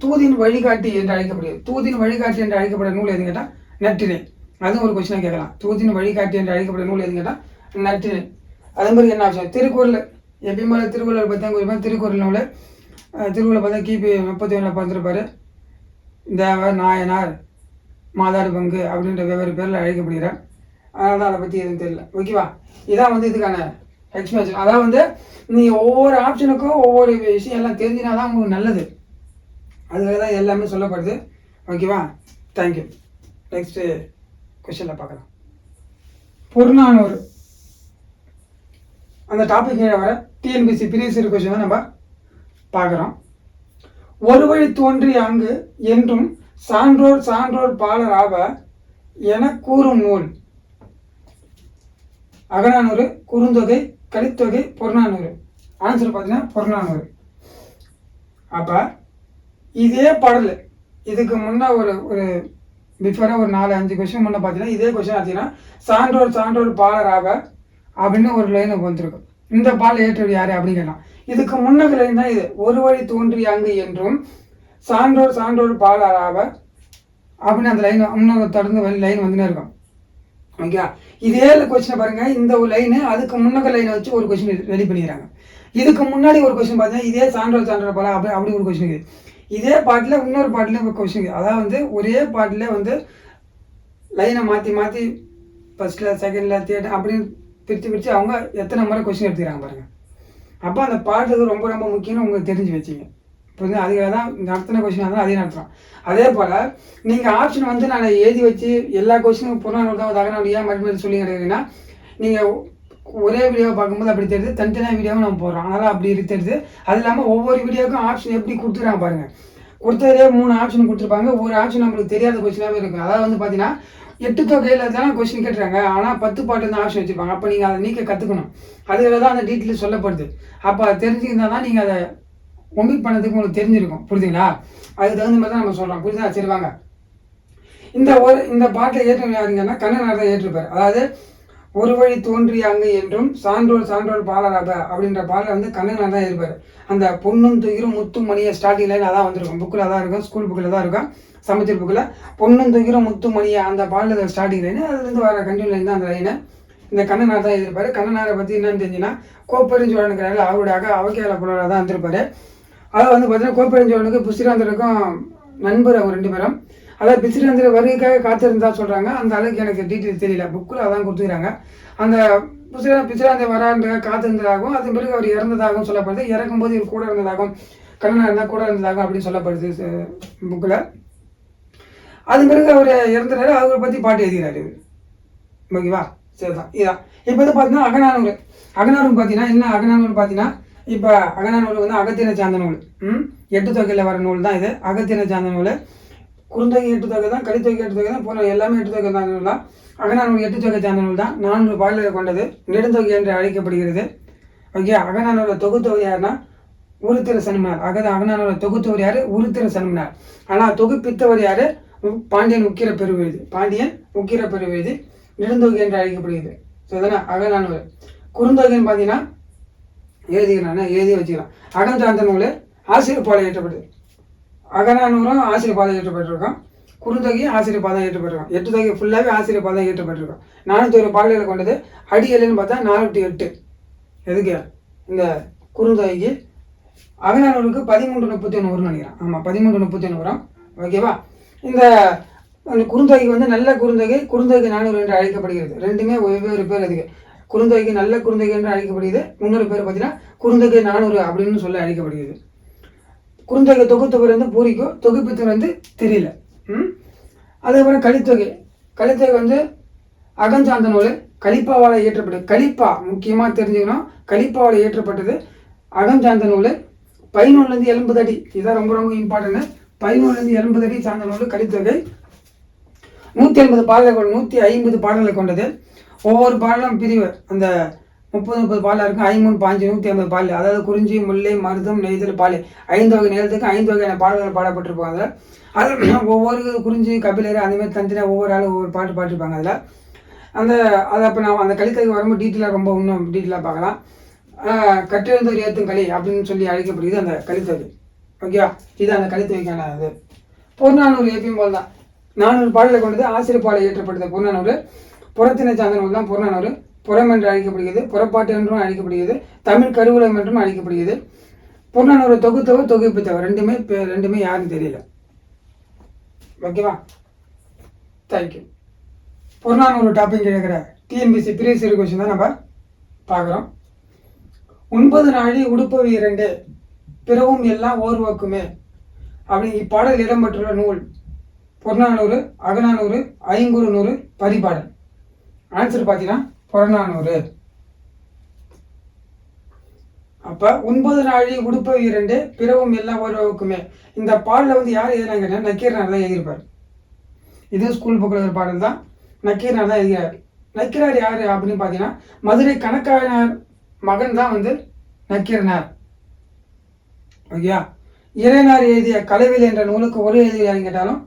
தூதின் வழிகாட்டி என்று அழைக்கப்படுகிறது. தூதின் வழிகாட்டி என்று அழைக்கப்படுற நூல் எதுன்னு கேட்டால் நற்றினை. அதுவும் ஒரு கொஸ்டினாக கேட்கலாம். தூதின் வழிகாட்டி என்று அழைக்கப்படுற நூல் எதுன்னு கேட்டால் நற்றினை. அதே மாதிரி என்ன ஆப்ஷன்? திருக்குறள். எப்பயும் போல திருக்குறள் பற்றி தான் குறிப்பாக திருக்குறள் நூல். திருக்குறளை பார்த்தா கிபி 31 பார்த்துருப்பாரு. தேவர், நாயனார், மாதாடு பங்கு அப்படின்ற வெவ்வேறு பேரில் அழைக்கப்படுகிறார். அதனால தான் அதை பற்றி எதுவும் தெரியல. ஓகேவா? இதான் வந்து இதுக்கான எக்ஸ்பிளேஷன். அதாவது வந்து நீங்கள் ஒவ்வொரு ஆப்ஷனுக்கும் ஒவ்வொரு விஷயம் எல்லாம் தெரிஞ்சினா தான் உங்களுக்கு நல்லது. அதுக்காக தான் எல்லாமே சொல்லப்படுது. ஓகேவா? தேங்க்யூ. நெக்ஸ்ட்டு கொஸ்டினில் பார்க்கலாம். புறநானூறு அந்த டாபிக் கீழே வர டிஎன்பிசி ப்ரீவியஸ் கொஸ்டின் தான் நம்ம பார்க்குறோம். ஒரு வழி தோன்றி அங்கு என்றும் சான்றோர் பாலராவ என கூறும் நூல் அகநானூறு, குறுந்தொகை, கலித்தொகை, புறநானூறு. ஆன்சர் பார்த்தீங்கன்னா புறநானூறு. அப்போ இதே பாடல் இதுக்கு முன்னே ஒரு பிஃபோராக ஒரு 4-5 கொஸ்டின் முன்னே பார்த்தீங்கன்னா இதே கொஸ்டின் பார்த்தீங்கன்னா சான்றோர் பாலராவ அப்படின்னு ஒரு லைன் வந்துருக்கும். இந்த பாடல் ஏற்றது யாரு அப்படின்னு கேட்டான். இதுக்கு முன்னக லைன் தான் இது. ஒரு வழி தோன்றி அங்கு என்றும் சான்றோர் பாலராவ அப்படின்னு அந்த லைன் இன்னும் தொடர்ந்து லைன் வந்துனே இருக்கும். ஓகே, இதே கொஸ்டினை பாருங்க. இந்த ஒரு லைனு அதுக்கு முன்னக லைனை வச்சு ஒரு கொஸ்டின் ரெடி பண்ணிக்கிறாங்க. இதுக்கு முன்னாடி ஒரு கொஸ்டின் பார்த்தீங்கன்னா இதே சான்றோர் பாலா அப்படி ஒரு கொஸ்டின் இருக்குது. இதே பாட்டில் இன்னொரு பாட்டில் ஒரு கொஸ்டின் இருக்குது. அதாவது வந்து ஒரே பாட்டில் வந்து லைனை மாற்றி ஃபர்ஸ்ட்டில், செகண்டில், தேர்ட் அப்படின்னு பிரித்து அவங்க எத்தனை முறை கொஸ்டின் எடுத்துக்கிறாங்க பாருங்கள். அப்போ அந்த பாட்டுக்கு ரொம்ப ரொம்ப முக்கியம்னு உங்களுக்கு தெரிஞ்சு வச்சிங்க. இப்போ வந்து அதுக்காக தான் நடத்தின கொஸ்டின் இருந்தாலும் அதே நடத்துகிறோம். அதே போல் நீங்கள் ஆப்ஷன் வந்து நான் எழுதி வச்சு எல்லா கொஸ்டினும் புறநானூறு தான் அகநானூறு ஏன் மறுபடியும் சொல்லி கிடைக்கிறீங்கன்னா நீங்கள் ஒரே வீடியோவை பார்க்கும்போது அப்படி தெரியுது, தனித்தனியாக வீடியோவும் நம்ம போடுறோம். அதனால் அப்படி தெரியுது. அது இல்லாமல் ஒவ்வொரு வீடியோவுக்கும் ஆப்ஷன் எப்படி கொடுத்துருக்காங்க பாருங்கள். கொடுத்ததே 3 ஆப்ஷன் கொடுத்துருப்பாங்க. ஒரு ஆப்ஷன் நம்மளுக்கு தெரியாத கொஸ்டினாகவே இருக்கும். அதாவது வந்து பார்த்தீங்கன்னா 8 தொகையில் தான் கொஸ்டின் கேட்டுறாங்க. ஆனால் 10 பாட்டு தான் ஆப்ஷன் வச்சுருப்பாங்க. அப்போ நீங்கள் அதை நீக்க கற்றுக்கணும். அதில் தான் அந்த டீட்டெயில் சொல்லப்படுது. அப்போ அதை தெரிஞ்சுக்கிட்டா தான் நீங்கள் அதை ஒமிட் பண்ணதுக்கு உங்களுக்கு தெரிஞ்சிருக்கும். புரியுதுங்களா? அதுக்கு தகுந்த மாதிரி தான் நம்ம சொல்கிறோம். புரியுதா? சரி வாங்க. இந்த பாட்டில் ஏற்றம் யாருங்கன்னா கண்ணனார் தான் ஏற்றிருப்பார். அதாவது ஒரு வழி தோன்றிய அங்கு என்றும் சான்றோர் பாலராப அப்படின்ற பாடல வந்து கண்ணனார் தான் இருப்பார். அந்த பொண்ணும் துகிரும் முத்தும் மணியை ஸ்டார்டிங் லைன் அதான் வந்திருக்கும். புக்கில் தான் இருக்கும், ஸ்கூல் புக்கில் தான் இருக்கும், சமச்சீர் புக்கில் பொண்ணும் துகிரும் முத்தும் மணியை அந்த பாடல ஸ்டார்டிங் லைன், அதுலேருந்து வர கண்டினியூ லைன் தான் அந்த லைனை. இந்த கண்ணனார் தான் இருப்பார். கண்ணனாரை பற்றி என்னன்னு தெரிஞ்சுன்னா கோப்பெருஞ்சோழனுங்கிறாரு அவருடைய அவைக்கால புலராக தான் இருந்திருப்பார். அதை வந்து பார்த்தீங்கன்னா கோப்பெருஞ்சோழனுக்கு பிசிராந்தருக்கும் நண்பர் அவங்க 2 பேரும். அதாவது பிசிராந்தர் வருகைக்காக காத்திருந்தா சொல்கிறாங்க. அந்த அளவுக்கு எனக்கு டீட்டெயில் தெரியல. புக்கில் அதான் கொடுத்துக்கிறாங்க. அந்த பிசிராந்தர் வரான்ற காத்திருந்ததாகவும் அதன் பிறகு அவர் இறந்ததாகவும் சொல்லப்படுது. இறக்கும்போது இவர் கூட இருந்ததாகவும் கண்ணனார் இருந்தால் கூட இருந்ததாகவும் அப்படின்னு சொல்லப்படுது புக்கில். அதன் பிறகு அவர் இறந்துறாரு. அவரை பற்றி பாட்டு எழுதுகிறாரு. ஓகேவா? சரிதான். இதான் இப்போ வந்து பார்த்தீங்கன்னா அகநானூறு பார்த்தீங்கன்னா என்ன அகநானூறு பார்த்தீங்கன்னா இப்போ அகநானூறு வந்து அகத்தியனை சார்ந்த நூல். 8 தொகையில் வர நூல் தான் இது. அகத்தியனை சார்ந்த நூல். குறுந்தொகை 8 தொகை தான், கலித்தொகை 8 தொகை தான், போன எல்லாமே 8 தொகை தான் நூல் தான். அகநானூறு 8 தொகை சார்ந்த நூல் தான். 400 பாடல்களை கொண்டது. நெடுந்தொகை என்று அழைக்கப்படுகிறது. ஓகே. அகநானூறு தொகுத்தொகை யாருன்னா உருத்திர சன்மனார். அகநானூறு தொகுத்தவர் யாரு? உருத்திர சன்மனார். ஆனால் தொகுப்பித்தவர் யாரு? பாண்டியன் உக்கிர பெருவெழுதி. நெடுந்தொகை என்று அழைக்கப்படுகிறது. சரிதானே? அகநானூறு. குறுந்தொகைன்னு பார்த்தீங்கன்னா எழுதி வச்சுக்கலாம். அகஞ்சார்ந்த நூல் ஆசிரியர் பாடம் ஏற்றப்படுது. அகநானூறும் ஆசிரியர் பாதம் ஏற்றப்பட்டிருக்கோம். குறுந்தொகையும் ஆசிரியர் பாதம் ஏற்றப்பட்டிருக்கோம். 8 தொகை ஃபுல்லாகவே ஆசிரியர் பாதம் ஏற்றப்பட்டிருக்கோம். 401 பாடல்களை கொண்டது. அடியல்னு பார்த்தா 4-8. எதுக்கு? இந்த குறுந்தொகைக்கு. அகநானூருக்கு 13:31 வரும்னு நினைக்கிறேன். ஆமாம், 13:31 வரும். ஓகேவா? இந்த குறுந்தொகைக்கு வந்து நல்ல குறுந்தொகை 400 என்று அழைக்கப்படுகிறது. ரெண்டுமே வெவ்வேறு பேர். அதுக்கு குறுந்தொகைக்கு நல்ல குறுந்தொகை என்று அழைக்கப்படுகிறது. இன்னொரு பேர் பார்த்தீங்கன்னா குறுந்தொகை 400 அப்படின்னு சொல்லி அழைக்கப்படுகிறது. குறுந்தொகை தொகுத்தவர் வந்து பூரிக்கும், தொகுப்பித்தவர் வந்து தெரியல. அதேபோல் கலித்தொகை வந்து அகஞ்சார்ந்த நூல் கலிப்பாவால் இயற்றப்பட்டது. கலிப்பா முக்கியமாக தெரிஞ்சுக்கணும். கலிப்பாவால் இயற்றப்பட்டது. அகஞ்சார்ந்த நூல் 11 80 அடி. இதுதான் ரொம்ப ரொம்ப இம்பார்ட்டன்ட். 11 80 அடி சார்ந்த நூல் கலித்தொகை. 150 பாடல்கள் 150 பாடல்களை கொண்டது. ஒவ்வொரு பாடலும் பிரிவு அந்த 30 பாடலாக இருக்கும். 53 5 150 பாடல். அதாவது குறிஞ்சி, முல்லை, மருதம், நெய்தல், பாலை 5 வகை நேரத்துக்கு 5 வகையான பாடல்கள் பாடப்பட்டிருப்பாங்க. அதில் ஒவ்வொரு குறிஞ்சி, கபிலர் அந்த மாதிரி தனித்தனியாக ஒவ்வொரு ஆளும் ஒவ்வொரு பாட்டு பாட்டிருப்பாங்க. அதை அப்போ நான் அந்த கலித்தொகை வரும்போது டீட்டெயிலாக ரொம்ப இன்னும் டீட்டெயிலாக பார்க்கலாம். கற்றெழுந்தோர் ஏற்றும் களி அப்படின்னு சொல்லி அழைக்கப்படுகிறது அந்த கலித்தொகை. ஓகேவா? இது அந்த கலித்தொகைக்கான இது. புறநானூறு எப்பயும் போல் தான் 400 பாடலை கொண்டது. ஆசிரியர் பாடல் இயற்றப்பட்டது புறநானூறு. புறத்தினை சார்ந்த நூல் தான் புறநானூறு. புறம் என்று அழைக்கப்படுகிறது. புறப்பாட்டு என்றும் அழைக்கப்படுகிறது. தமிழ் கருவூலம் என்றும் அழைக்கப்படுகிறது. புறநானூறு தொகுத்தவர் தொகுப்பித்தவர் ரெண்டுமே யாருன்னு தெரியல. ஓகேவா? தேங்க்யூ. புறநானூறு டாபிக் இருக்கிற டிஎன்பிசி ப்ரீவியஸ் கொஸ்டின் தான் நம்ம பார்க்குறோம். 9 நாழி உடுப்பவி 2 பிறவும் எல்லாம் ஓர்வாக்குமே அப்படி இப்பாடல் இடம்பெற்றுள்ள நூல் புறநானூறு, அகநானூறு, ஐங்குறுநூறு, பரிபாடல். ஆன்சர் பார்த்தீங்கன்னா புறநானூறு. அப்போ 9 நாழி உடுப்பவி 2 பிறவும் எல்லாம் ஓர்வாக்குமே இந்த பாடலை வந்து யார் எழுதுறாங்கன்னா நக்கீரனார் தான் எழுதியிருப்பார். இது ஸ்கூல் புக்கில் இருக்கிற பாடல் தான். நக்கீரனார் தான் எழுதுகிறார். நக்கீரனார் யார் அப்படின்னு பார்த்தீங்கன்னா மதுரை கணக்காயனார் மகன் தான் வந்து நக்கீரனார். ஓகேயா? இறையனார் எழுதிய கலைவேல் என்ற நூலுக்கு ஒரு எழுதியாருன்னு கேட்டாலும்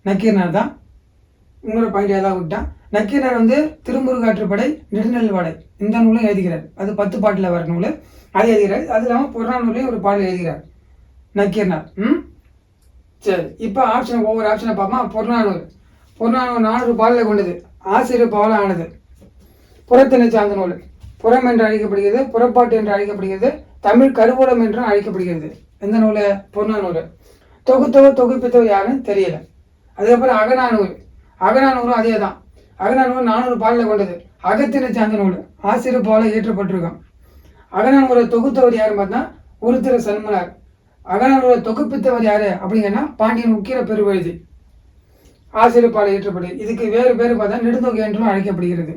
நக்கீரனார் தான். இன்னொரு பாயிண்ட் ஏதாவது விட்டான். நக்கீரனார் வந்து திருமுருகாற்றுப்படை, நெடுநெல்வாடை இந்த நூலும் எழுதுகிறார். அது 10 பாட்டில் வர நூல், அது எழுதுகிறார். அது இல்லாமல் புறநானூர்லேயும் ஒரு பாடல் எழுதுகிறார் நக்கீரனார். சரி, இப்போ ஒவ்வொரு ஆப்ஷனை பார்ப்போம். புறநானூறு 400 பாடலை கொண்டது. ஆசிரியர் பாவலாக ஆனது. புறத்தினை சார்ந்த நூல். புறம் என்று அழைக்கப்படுகிறது. புறப்பாட்டு என்று அழைக்கப்படுகிறது. தமிழ் கருவூலம் என்றும் அழைக்கப்படுகிறது. எந்த நூல்? புறநானூறு. தொகுப்பித்தவர் யாருன்னு தெரியல. அதே போல் அகநானூறு அதே தான். அகநானூறு 400 பாடலை கொண்டது. அகத்தினை சார்ந்த நூல். ஆசிரியர் பாவல இயற்றப்பட்டிருக்கும். அகநானூரை தொகுத்தவர் யாருன்னு பார்த்தா உருத்திர சன்மனார். அகநானூரை தொகுப்பித்தவர் யாரு அப்படிங்கன்னா பாண்டியன் உக்கிர பெருவெழுதி. ஆசிரியர் பாவல இயற்றப்படுது. இதுக்கு வேறு பேர் பார்த்தா நெடுந்தொகை என்றும் அழைக்கப்படுகிறது.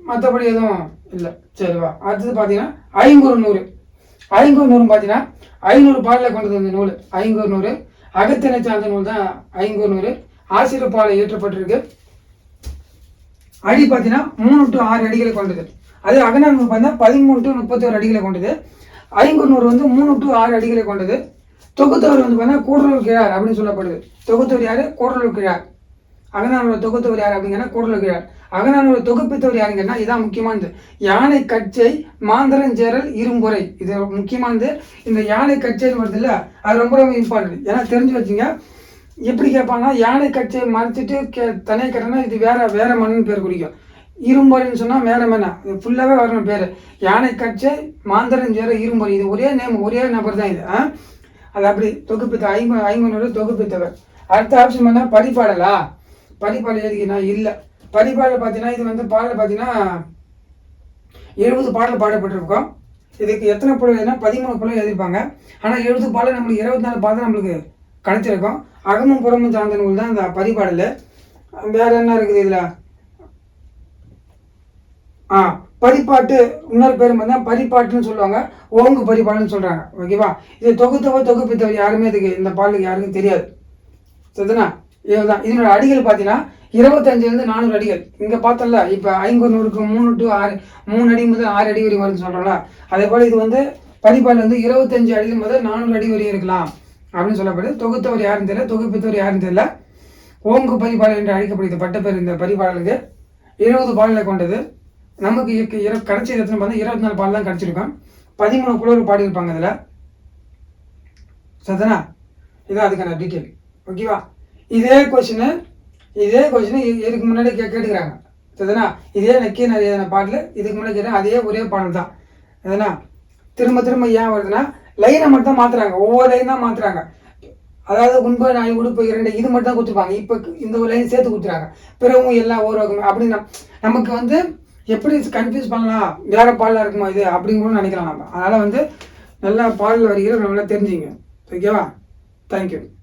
மற்றபடி எதுவும் இல்லை. சரிவா? அடுத்தது பார்த்தீங்கன்னா ஐங்குறுநூறு பார்த்தீங்கன்னா 500 பாடலை கொண்டது இந்த நூல். ஐங்குறுநூறு அகத்தினை சார்ந்த நூல் தான் ஐங்குறுநூறு. ஆசிரியப்பாலை இயற்றப்பட்டிருக்கு. அடி பார்த்தீங்கன்னா 3 to 6 அடிகளை கொண்டது. அது அகநானூறு பார்த்தீங்கன்னா 13 to 31 அடிகளை கொண்டது. ஐங்குறுநூறு வந்து 3 to 6 அடிகளை கொண்டது. தொகுத்தவர் வந்து பார்த்தீங்கன்னா கூடலூர் கிழார் அப்படின்னு சொல்லப்படுது. தொகுத்தவர் யாரு? கூடலூர் கிழார். அகநானூறு தொகுத்தவர் யார் அப்படிங்கன்னா கூடலூர் கிழார். அகநானூறு தொகுப்பித்தவர் யாருங்கன்னா இதான் முக்கியமானது. யானை கச்சை மாந்தரஞ்சேரல் இரும்புரை. இது முக்கியமானது. இந்த யானை கச்சைன்னு வருது இல்லை, அது ரொம்ப ரொம்ப இம்பார்ட்டன்ட். ஏன்னா தெரிஞ்சு வச்சுங்க. எப்படி கேட்பாங்கன்னா யானை கச்சையை மறைச்சிட்டு தனியாக கேட்டோம்னா இது வேற மண்ணுன்னு பேர் குறிக்கும். இரும்பொறின்னு சொன்னால் வேற மண்ணா, இது ஃபுல்லாகவே வரணும் பேர். யானை கச்சை மாந்தரஞ்சேர இரும்பொறி. இது ஒரே நேம், ஒரே நபர் தான் இது. அது அப்படி தொகுப்பித்த ஐங்குறுநூறு தொகுப்பித்தவர். அடுத்த ஆப்ஷன் பண்ணால் பரிபாடலா? பரிபாடல் எதுக்குன்னா இல்லை. பரிபாடல் பார்த்தீங்கன்னா இது வந்து பாடல் பார்த்தீங்கன்னா 70 பாடல் பாடப்பட்டிருக்கோம். இதுக்கு எத்தனை புலம் எழுதுனா 13 புலம் எழுதியிருப்பாங்க. ஆனால் 70 பாடல் நம்மளுக்கு 24 பாடல் நம்மளுக்கு கணிச்சிருக்கோம். அகமும் புறமும் சார்ந்த நூல் தான் இந்த பரிபாடல். வேற என்ன இருக்குது இதில்? பரிபாட்டு இன்னொரு பேர் பார்த்தா பரிபாட்டுன்னு சொல்லுவாங்க, ஓங்கு பரிபாடுன்னு சொல்கிறாங்க. ஓகேவா? இது தொகுப்பித்தவர் யாருமே இதுக்கு இந்த பாடலுக்கு யாருக்கும் தெரியாது. சரிதானா? இதுதான் இதனோட அடிகள் பார்த்தீங்கன்னா 25 to 400 அடிகள். இங்கே பார்த்தோம்ல, இப்போ ஐங்குறுநூறுக்கு 3 to 6 3 அடி முதல் 6 அடி வரைக்கும் வருதுன்னு சொல்கிறோம்ல, அதே போல் இது வந்து பரிபாடல் வந்து 25 அடி முதல் 400 அடி வரையும் இருக்கலாம் அப்படின்னு சொல்லப்படுது. தொகுத்தவர் யாருன்னு தெரியல, தொகுப்பித்தவர் யாருன்னு தெரியல. ஓங்கு பரிபாடல் என்று அழைக்கப்படுது பட்டப்பேர் இந்த பரிபாடலுக்கு. 70 பாடலை கொண்டது. நமக்கு கடைசி எத்தனை பார்த்தா 24 பாடல் தான் கிடச்சிருக்கோம். 13 புலவர் பாடியிருப்பாங்க இதில். சரிதானா? இதான் அதுக்கான டீட்டெயில். ஓகேவா? இதே கொஸ்டின் இதுக்கு முன்னாடி கேட்டுக்கிறாங்க. சரிதானா? இதே நக்கி நிறைய பாடல் இதுக்கு முன்னாடி கேட்டால் அதே ஒரே பாடல் தான். சரிதானா? திரும்ப ஏன் வருதுன்னா லைனை மட்டும் தான் மாற்றுறாங்க. ஒவ்வொரு லைன் தான் மாற்றுறாங்க. அதாவது உண்பை நாய் உடுப்பு 2 இது மட்டும் தான் கொடுத்துருப்பாங்க. இப்போ இந்த ஒரு லைன் சேர்த்து கொடுத்துறாங்க. பிறகும் எல்லாம் ஓரகம் அப்படின்னு நமக்கு வந்து எப்படி கன்ஃபியூஸ் பண்ணலாம், வேற பாடலாக இருக்குமா இது அப்படிங்கன்னு நினைக்கலாம் நம்ம. அதனால் வந்து நல்லா பாடல் வரிகளை நல்லா தெரிஞ்சுங்க. ஓகேவா? தேங்க்யூ.